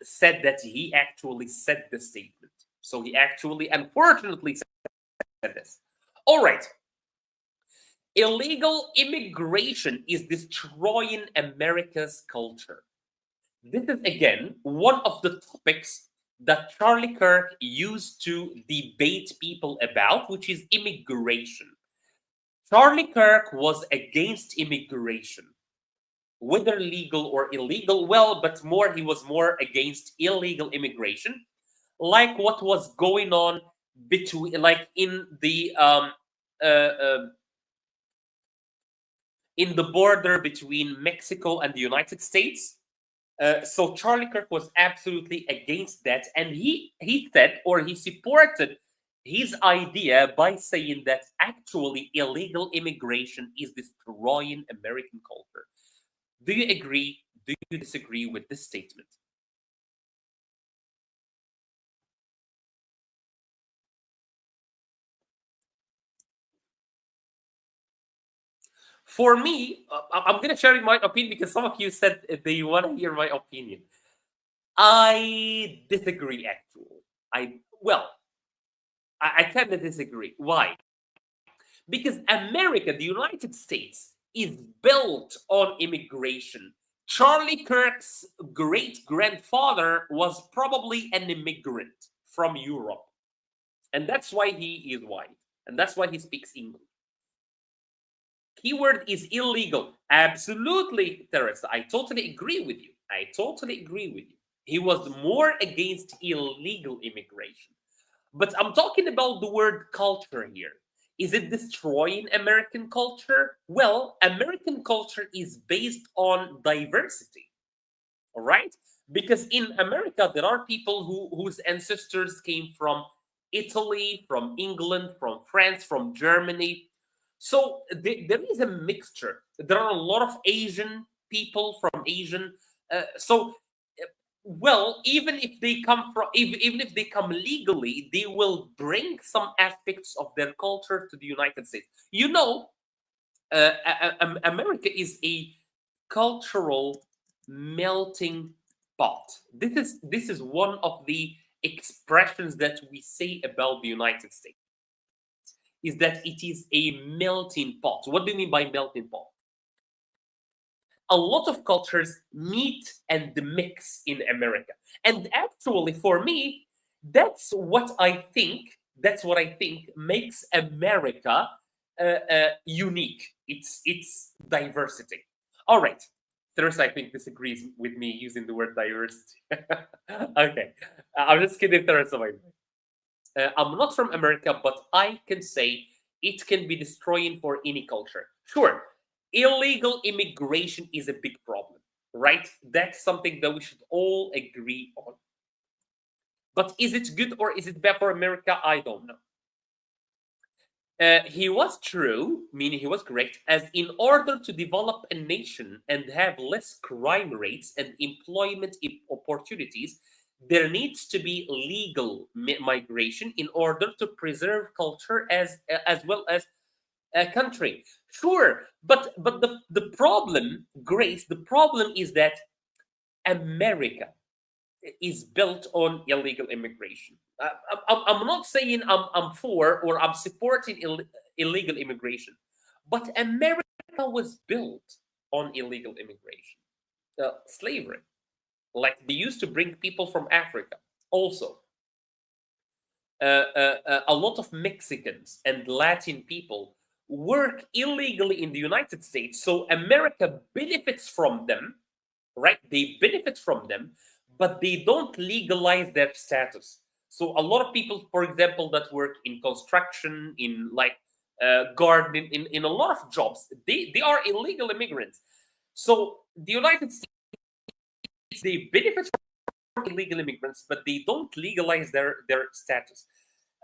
said that he actually said the statement. So he actually, unfortunately, said this. All right. Illegal immigration is destroying America's culture. This is again one of the topics that Charlie Kirk used to debate people about, which is immigration. Charlie Kirk was against immigration, whether legal or illegal. Well, but more, he was more against illegal immigration, like what was going on between, like uh, uh, in the border between Mexico and the United States. So Charlie Kirk was absolutely against that, and he said, or he supported his idea by saying that actually illegal immigration is destroying American culture. Do you agree? Do you disagree with this statement? For me, I'm going to share my opinion because some of you said they want to hear my opinion. I disagree, actually. I kind of disagree. Why? Because America, the United States, is built on immigration. Charlie Kirk's great grandfather was probably an immigrant from Europe. And that's why he is white. And that's why he speaks English. Keyword is illegal. Absolutely, Teresa. I totally agree with you. I totally agree with you. He was more against illegal immigration. But I'm talking about the word culture here. Is it destroying American culture? Well, American culture is based on diversity, all right? Because in America, there are people whose ancestors came from Italy, from England, from France, from Germany. So there is a mixture. There are a lot of Asian people from Asian. So well, even if they come from, even if they come legally, they will bring some aspects of their culture to the United States. You know, America is a cultural melting pot. This is one of the expressions that we say about the United States, is that it is a melting pot. What do you mean by melting pot? A lot of cultures meet and mix in America. And actually, for me, that's what I think makes America unique. It's diversity. All right. Teresa, I think, disagrees with me using the word diversity. Okay. I'm just kidding, Teresa. I'm not from America, but I can say it can be destroying for any culture. Sure, illegal immigration is a big problem, right? That's something that we should all agree on. But is it good or is it bad for America? I don't know. He was true, meaning he was great, as in order to develop a nation and have less crime rates and employment opportunities, there needs to be legal migration in order to preserve culture as well as a country. Sure, but the problem, Grace, the problem is that America is built on illegal immigration. I'm not saying I'm for or I'm supporting illegal immigration, but America was built on illegal immigration, slavery. Like they used to bring people from Africa. Also, a lot of Mexicans and Latin people work illegally in the United States, so America benefits from them, right? They benefit from them, but they don't legalize their status. So a lot of people, for example, that work in construction, in like gardening, in a lot of jobs, they are illegal immigrants. So the United States, they benefit from illegal immigrants, but they don't legalize their status.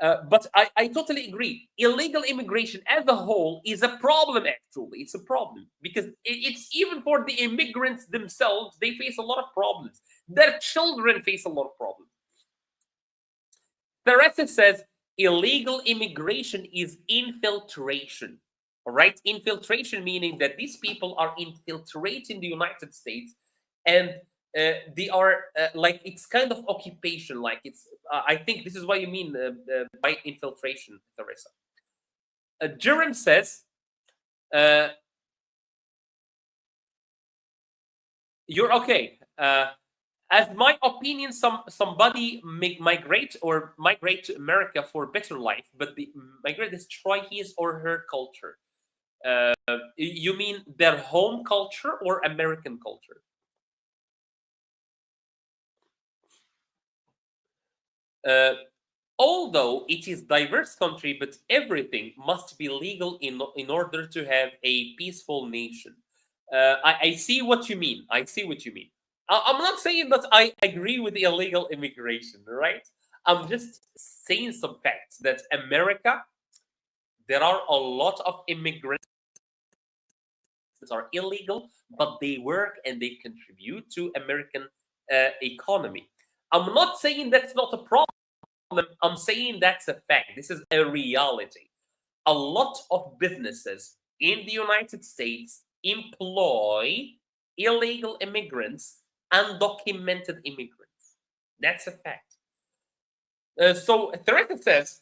But I totally agree. Illegal immigration as a whole is a problem, actually. It's a problem because it's even for the immigrants themselves, they face a lot of problems. Their children face a lot of problems. Teresa says illegal immigration is infiltration. All right? Infiltration meaning that these people are infiltrating the United States and they are like it's kind of occupation. Like it's, I think this is what you mean by infiltration, Teresa. Jerem says, uh, you're okay. As my opinion, somebody migrate or migrate to America for better life, but the migrate destroy his or her culture. You mean their home culture or American culture? Uh, although it is diverse country, but everything must be legal in order to have a peaceful nation. I see what you mean. I see what you mean. I'm not saying that I agree with the illegal immigration, right? I'm just saying some facts that America, there are a lot of immigrants that are illegal, but they work and they contribute to American economy. I'm not saying that's not a problem. I'm saying that's a fact. This is a reality. A lot of businesses in the United States employ illegal immigrants, undocumented immigrants. That's a fact. So Teresa says,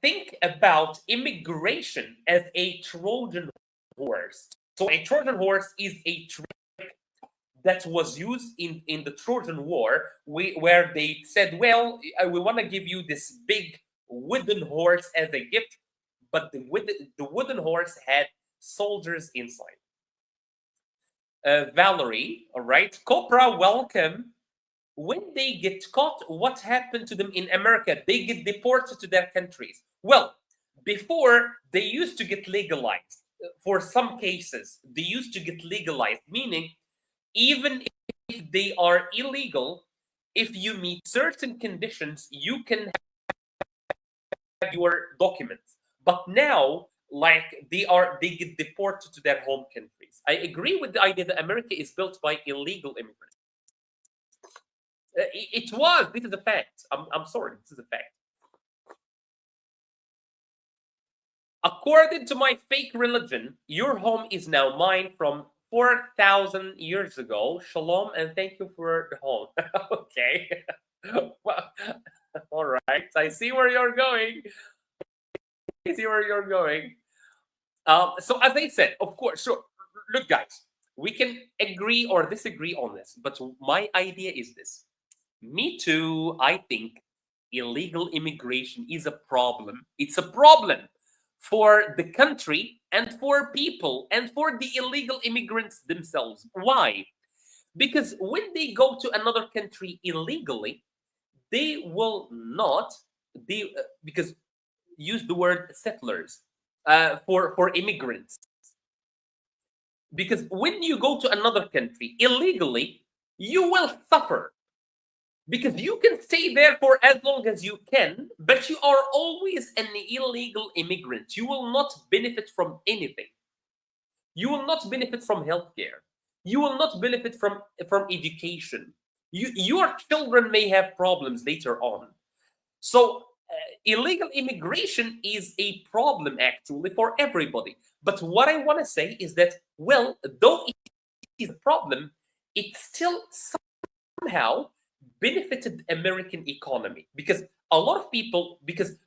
think about immigration as a Trojan horse. So a Trojan horse is a trick that was used in the Trojan War, where they said, well, we want to give you this big wooden horse as a gift, but the wooden horse had soldiers inside. Valerie, all right. Copra, welcome. When they get caught, what happened to them in America? They get deported to their countries. Well, before they used to get legalized. For some cases, they used to get legalized, meaning even if they are illegal, if you meet certain conditions, you can have your documents. But now, like they get deported to their home countries. I agree with the idea that America is built by illegal immigrants. It was. This is a fact. I'm sorry. This is a fact. According to my fake religion, your home is now mine from 4,000 years ago. Shalom and thank you for the home. Okay. Well, all right. I see where you're going. I see where you're going. So as I said, of course, so look, guys, we can agree or disagree on this, but my idea is this. Me too, I think illegal immigration is a problem. It's a problem for the country and for people and for the illegal immigrants themselves. Why? Because when they go to another country illegally, they will not, because use the word settlers for immigrants. Because when you go to another country illegally, you will suffer because you can stay there for as long as you can, but you are always an illegal immigrant. You will not benefit from anything. You will not benefit from healthcare. You will not benefit from education. Your children may have problems later on. So illegal immigration is a problem actually for everybody. But what I want to say is that, well, though it is a problem, it still somehow benefited American economy because a lot of people because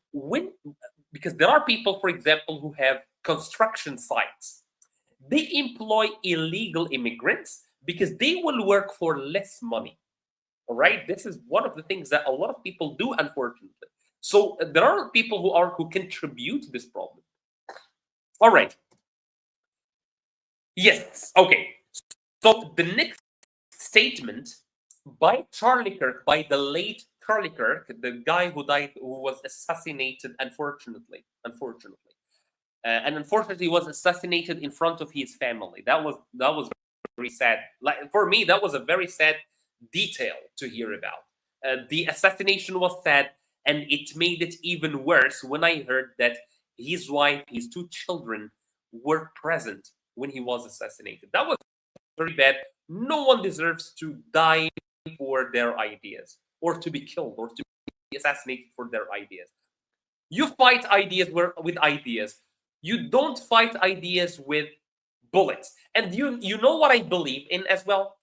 there are people, for example, who have construction sites. They employ illegal immigrants because they will work for less money. All right, this is one of the things that a lot of people do, unfortunately. So there are people who contribute to this problem. All right. Yes. Okay. So the next statement by Charlie Kirk, by the late Charlie Kirk, the guy who died, who was assassinated, unfortunately, and unfortunately, he was assassinated in front of his family. That was very sad. Like for me, that was a very sad detail to hear about. The assassination was sad, And it made it even worse when I heard that his wife, his two children, were present when he was assassinated. That was very bad. No one deserves to die for their ideas, or to be killed, or to be assassinated for their ideas. You fight ideas with ideas. You don't fight ideas with bullets. And you know what I believe in as well?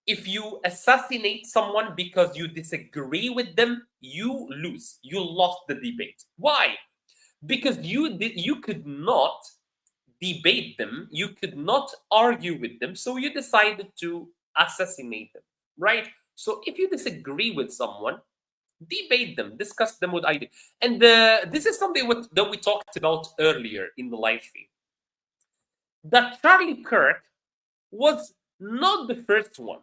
If you assassinate someone because you disagree with them, you lose. You lost the debate. Why? Because you could not debate them, you could not argue with them, so you decided to assassinate them, right? So if you disagree with someone, debate them, discuss them with ideas. And this is something that we talked about earlier in the live stream. That Charlie Kirk was not the first one.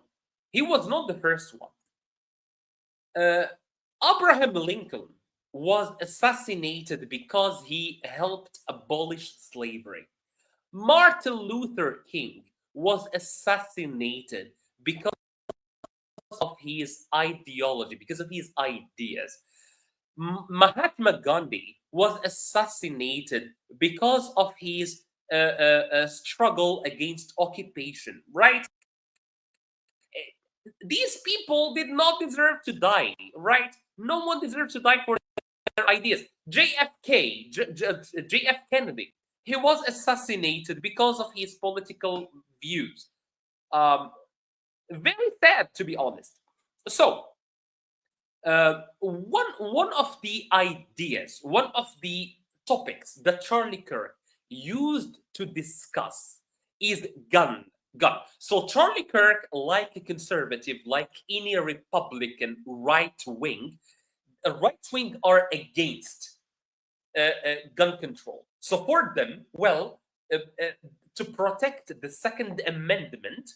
He was not the first one. Abraham Lincoln was assassinated because he helped abolish slavery. Martin Luther King was assassinated because of his ideology, because of his ideas. Mahatma Gandhi was assassinated because of his struggle against occupation, right? These people did not deserve to die, right? No one deserves to die for their ideas. JF Kennedy, he was assassinated because of his political views. Very sad, to be honest. So, one of the ideas, one of the topics that Charlie Kirk used to discuss is gun. So Charlie Kirk, like a conservative, like any Republican right wing are against gun control. So for them, well, to protect the Second Amendment,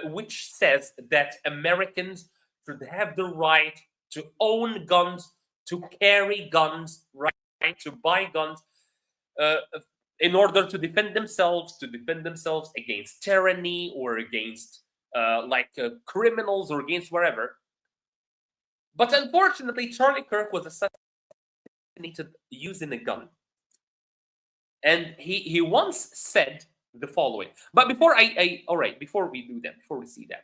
which says that Americans should have the right to own guns, to carry guns, right, to buy guns, uh, in order to defend themselves against tyranny or against criminals or against wherever. But unfortunately, Charlie Kirk was assassinated using a gun. And he once said the following. But before before we do that, before we see that.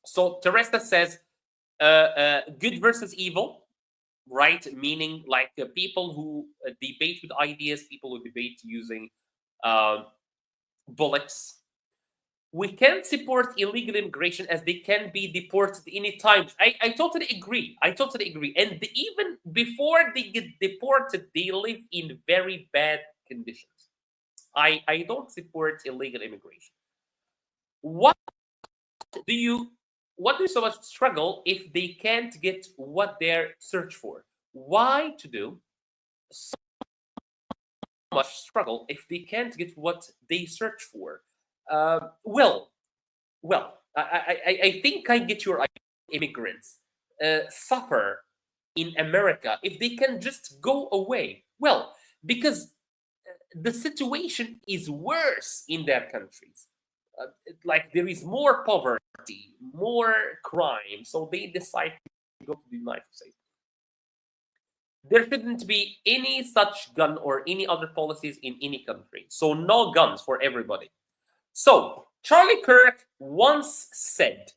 So Teresa says, good versus evil, right? Meaning like people who debate with ideas, people who debate using bullets. We can't support illegal immigration as they can be deported any time. I totally agree. And even before they get deported, they live in very bad conditions. I don't support illegal immigration. What do you so much struggle if they can't get what they're search for? Why to do so much struggle if they can't get what they search for? Well, I think I get your idea. Immigrants suffer in America if they can just go away. Well, because the situation is worse in their countries. Like there is more poverty, more crime, so they decide to go to the United States. There shouldn't be any such gun or any other policies in any country. So no guns for everybody. So Charlie Kirk once said,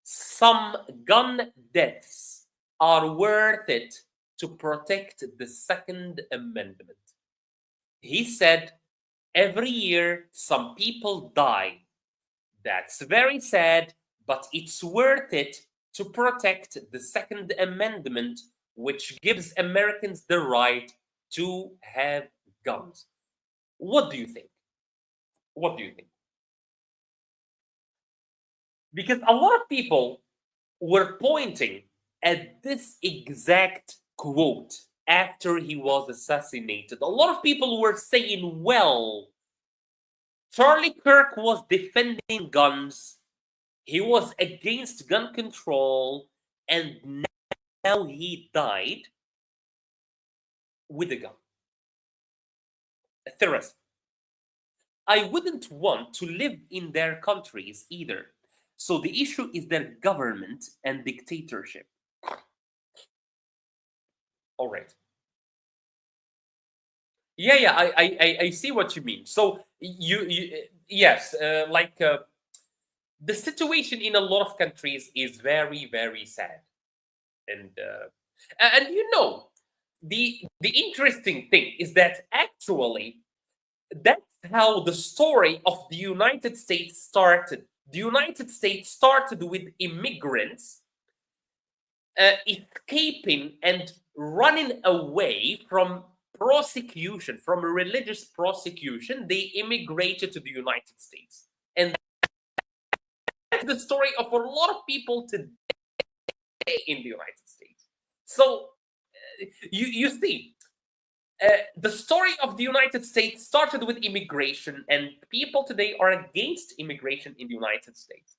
some gun deaths are worth it to protect the Second Amendment. He said, every year some people die. That's very sad, but it's worth it to protect the Second Amendment, which gives Americans the right to have guns. What do you think? What do you think? Because a lot of people were pointing at this exact quote after he was assassinated. A lot of people were saying, well, Charlie Kirk was defending guns, he was against gun control, and now he died with a gun. Theresa, I wouldn't want to live in their countries either. So the issue is their government and dictatorship. All right. Yeah, I see what you mean. So yes, the situation in a lot of countries is very, very sad, and the interesting thing is that actually that's how the story of the United States started. The United States started with immigrants escaping and running away from prosecution, from religious prosecution. They immigrated to the United States. And that's the story of a lot of people today in the United States. So you see, the story of the United States started with immigration, and people today are against immigration in the United States.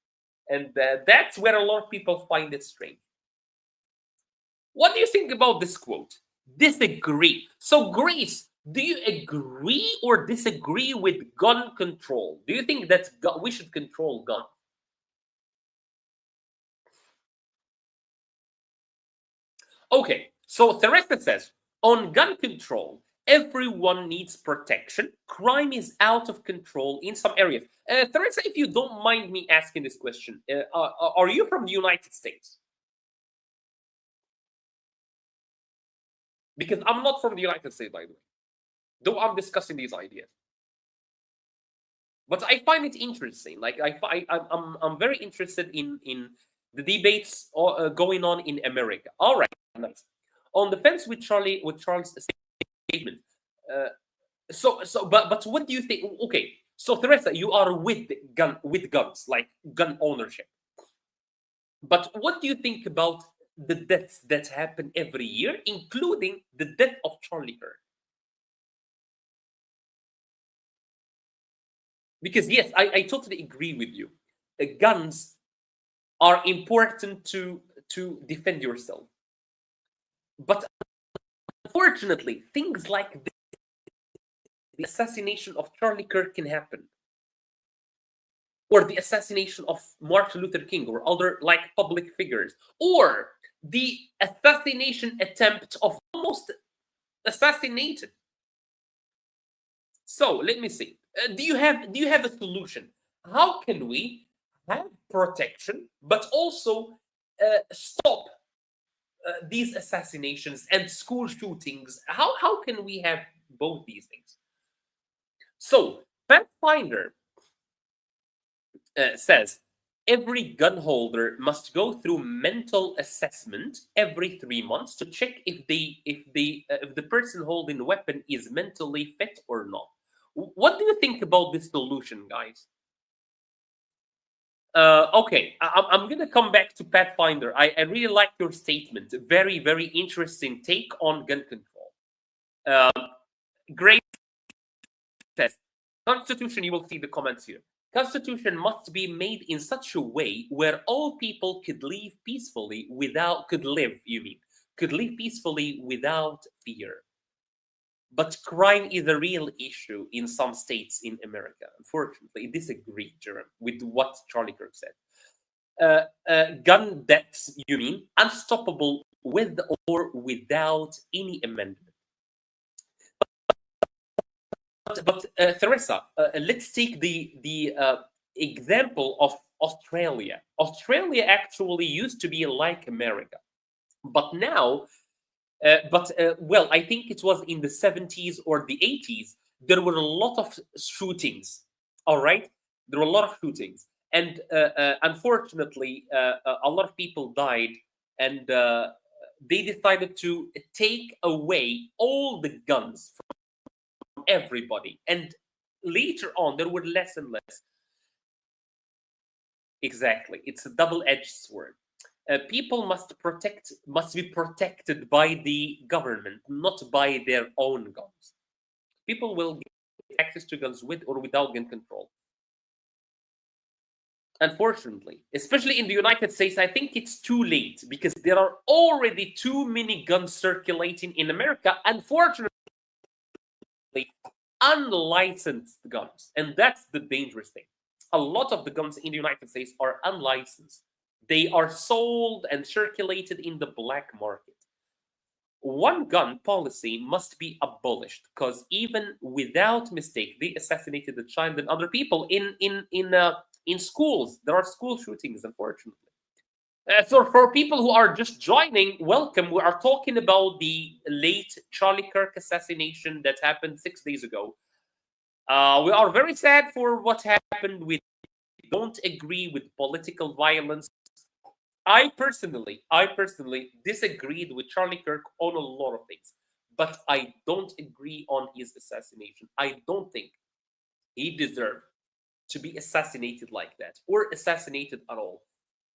And that's where a lot of people find it strange. What do you think about this quote? Disagree. So, Grace, do you agree or disagree with gun control? Do you think that we should control guns? Okay, so Teresa says on gun control, everyone needs protection. Crime is out of control in some areas. Teresa, if you don't mind me asking this question, are you from the United States? Because I'm not from the United States, by the way, though I'm discussing these ideas. But I find it interesting. Like I'm very interested in the debates going on in America. All right, nice. On the fence with Charles' statement. Uh, but what do you think? Okay, so Teresa, you are with guns, like gun ownership. But what do you think about the deaths that happen every year, including the death of Charlie Kirk? Because yes, I totally agree with you. Guns are important to defend yourself, but unfortunately, things like the assassination of Charlie Kirk can happen, or the assassination of Martin Luther King, or other like public figures, or the assassination attempt of almost assassinated. So let me see. Do you have a solution? How can we have protection but also stop these assassinations and school shootings? How can we have both these things? So Pathfinder says every gun holder must go through mental assessment every 3 months to check if the person holding the weapon is mentally fit or not. What do you think about this solution, guys? Okay, I'm gonna come back to Pathfinder. I really like your statement. Very, very interesting take on gun control. Great test. Constitution, you will see the comments here. Constitution must be made in such a way where all people could live peacefully without fear. But crime is a real issue in some states in America. Unfortunately, I disagree, Jerome, with what Charlie Kirk said. Gun deaths, you mean, unstoppable with or without any amendment. But Teresa, let's take the example of Australia. Australia actually used to be like America, but now, well, I think it was in the 70s or the 80s. There were a lot of shootings. All right, there were a lot of shootings, and unfortunately, a lot of people died, and they decided to take away all the guns everybody, and later on there were less and less. Exactly, it's a double-edged sword. People must be protected by the government, not by their own guns. People will get access to guns with or without gun control. Unfortunately, especially in the United States, I think it's too late because there are already too many guns circulating in America. Unfortunately, unlicensed guns, and that's the dangerous thing. A lot of the guns in the United States are unlicensed. They are sold and circulated in the black market. one gun policy must be abolished because even without mistake, they assassinated a child and other people in schools. There are school shootings, unfortunately. So for people who are just joining, welcome. We are talking about the late Charlie Kirk assassination that happened 6 days ago. We are very sad for what happened. We don't agree with political violence. I personally disagreed with Charlie Kirk on a lot of things, but I don't agree on his assassination. I don't think he deserved to be assassinated like that or assassinated at all.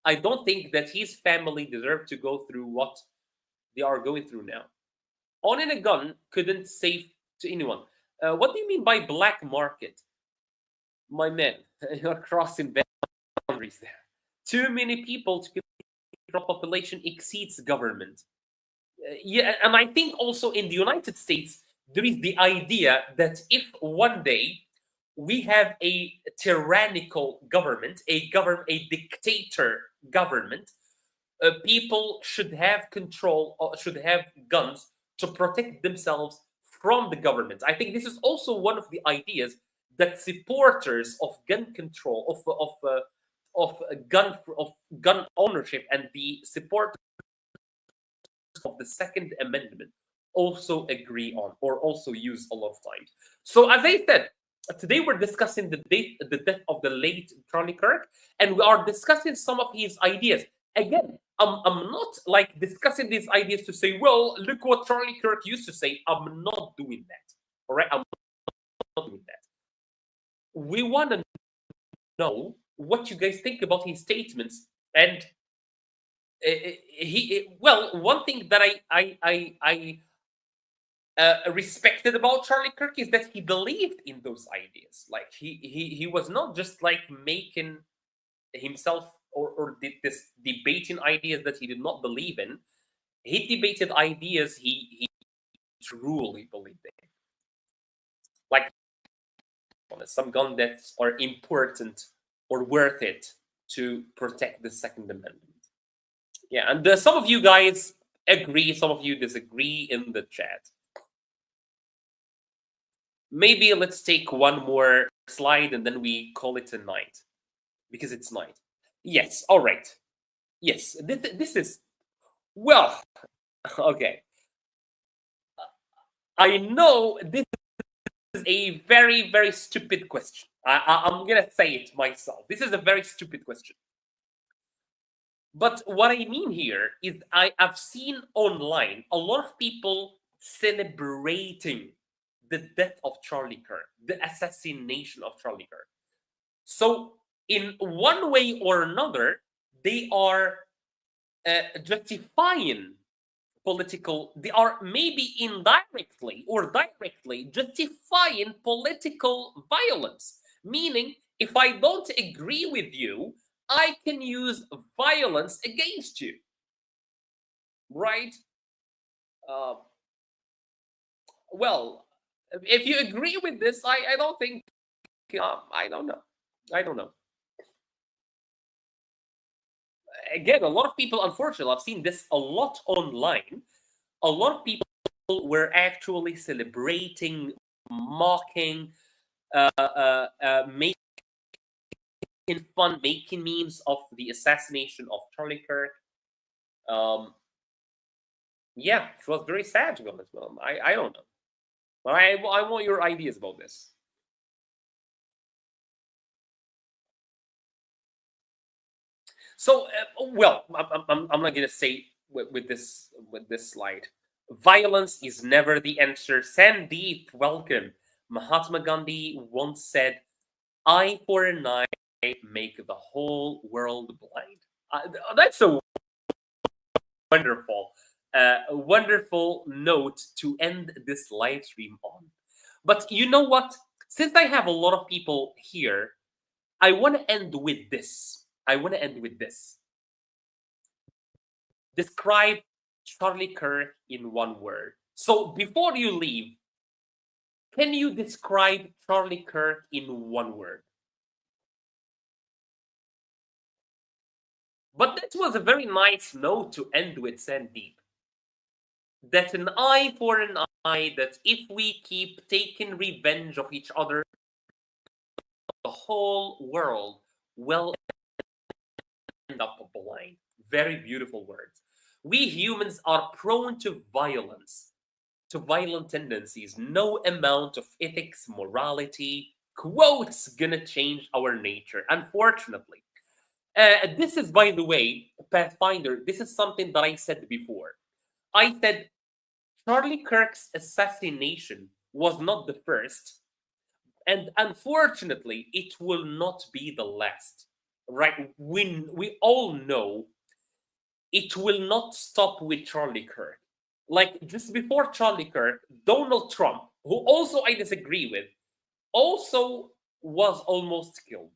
I don't think that his family deserved to go through what they are going through now. Owning a gun couldn't save to anyone. What do you mean by black market? My man, you're crossing boundaries there. Too many people to population exceeds government. Yeah, and I think also in the United States, there is the idea that if one day we have a tyrannical government, a dictator government, people should have control, or should have guns to protect themselves from the government. I think this is also one of the ideas that supporters of gun control, of gun ownership, and the support of the Second Amendment also agree on or also use a lot of times. So as I said, today we're discussing the death of the late Charlie Kirk, and we are discussing some of his ideas. Again, I'm not like discussing these ideas to say, well, look what Charlie Kirk used to say. I'm not doing that. All right, I'm not doing that. We want to know what you guys think about his statements, and well, one thing that I respected about Charlie Kirk is that he believed in those ideas. Like he was not just like making himself or did this debating ideas that he did not believe in. He debated ideas he truly believed in. Like some gun deaths are important or worth it to protect the Second Amendment. Yeah, and some of you guys agree, some of you disagree in the chat. Maybe let's take one more slide and then we call it a night because it's night. Yes, all right. Yes, this is, well, okay. I know this is a very, very stupid question. I'm going to say it myself. This is a very stupid question. But what I mean here is I've seen online a lot of people celebrating the death of Charlie Kirk, the assassination of Charlie Kirk. So, in one way or another, they are justifying political, they are maybe indirectly or directly justifying political violence. Meaning, if I don't agree with you, I can use violence against you. Right? Uh, well, if you agree with this, I don't think, I don't know. I don't know. Again, a lot of people, unfortunately, I've seen this a lot online. A lot of people were actually celebrating, mocking, making fun, making memes of the assassination of Charlie Kirk. Yeah, it was very sad to be honest. Well, I don't know, but I want your ideas about this. So, well, I'm not gonna say with this slide. Violence is never the answer. Sandeep, welcome. Mahatma Gandhi once said, "Eye for an eye, make the whole world blind." That's a wonderful, wonderful note to end this live stream on. But you know what? Since I have a lot of people here, I want to end with this. Describe Charlie Kirk in one word. So before you leave, can you describe Charlie Kirk in one word? But that was a very nice note to end with, Sandeep. that an eye for an eye, that if we keep taking revenge of each other, the whole world will end up blind. Very beautiful words. We humans are prone to violence, to violent tendencies. No amount of ethics, morality, quotes gonna change our nature, unfortunately. This is, by the way, Pathfinder, this is something that I said before. I said Charlie Kirk's assassination was not the first, and unfortunately, it will not be the last. Right? We all know it will not stop with Charlie Kirk. Like just before Charlie Kirk, Donald Trump, who also I disagree with, also was almost killed.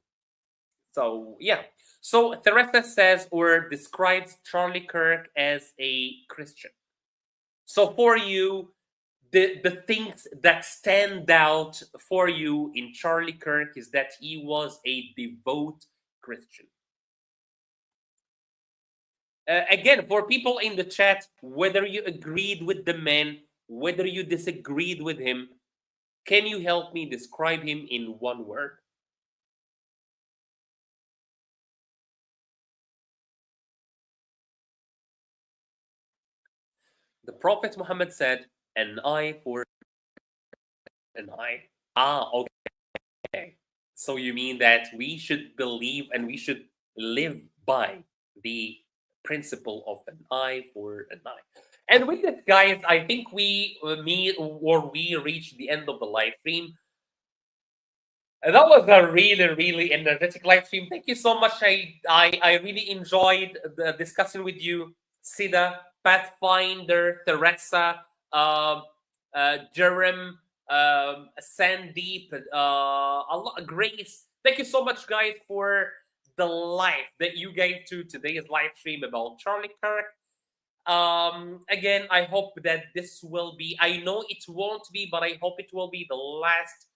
So yeah. So Theresa says or describes Charlie Kirk as a Christian. So for you, the things that stand out for you in Charlie Kirk is that he was a devout Christian. Again, for people in the chat, whether you agreed with the man, whether you disagreed with him, can you help me describe him in one word? The Prophet Muhammad said, an eye for an eye. Ah, okay. So you mean that we should believe and we should live by the principle of an eye for an eye. And with this, guys, I think we reached the end of the live stream. That was a really, really energetic live stream. Thank you so much. I really enjoyed the discussion with you, Sida, Pathfinder, Theresa, Jerem, Sandeep, Grace. Thank you so much, guys, for the life that you gave to today's live stream about Charlie Kirk. Again, I hope that this will be, I know it won't be, but I hope it will be the last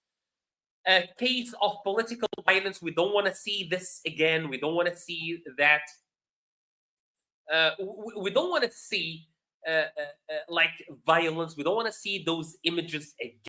case of political violence. We don't want to see this again. We don't want to see that. We don't want to see like violence. We don't want to see those images again.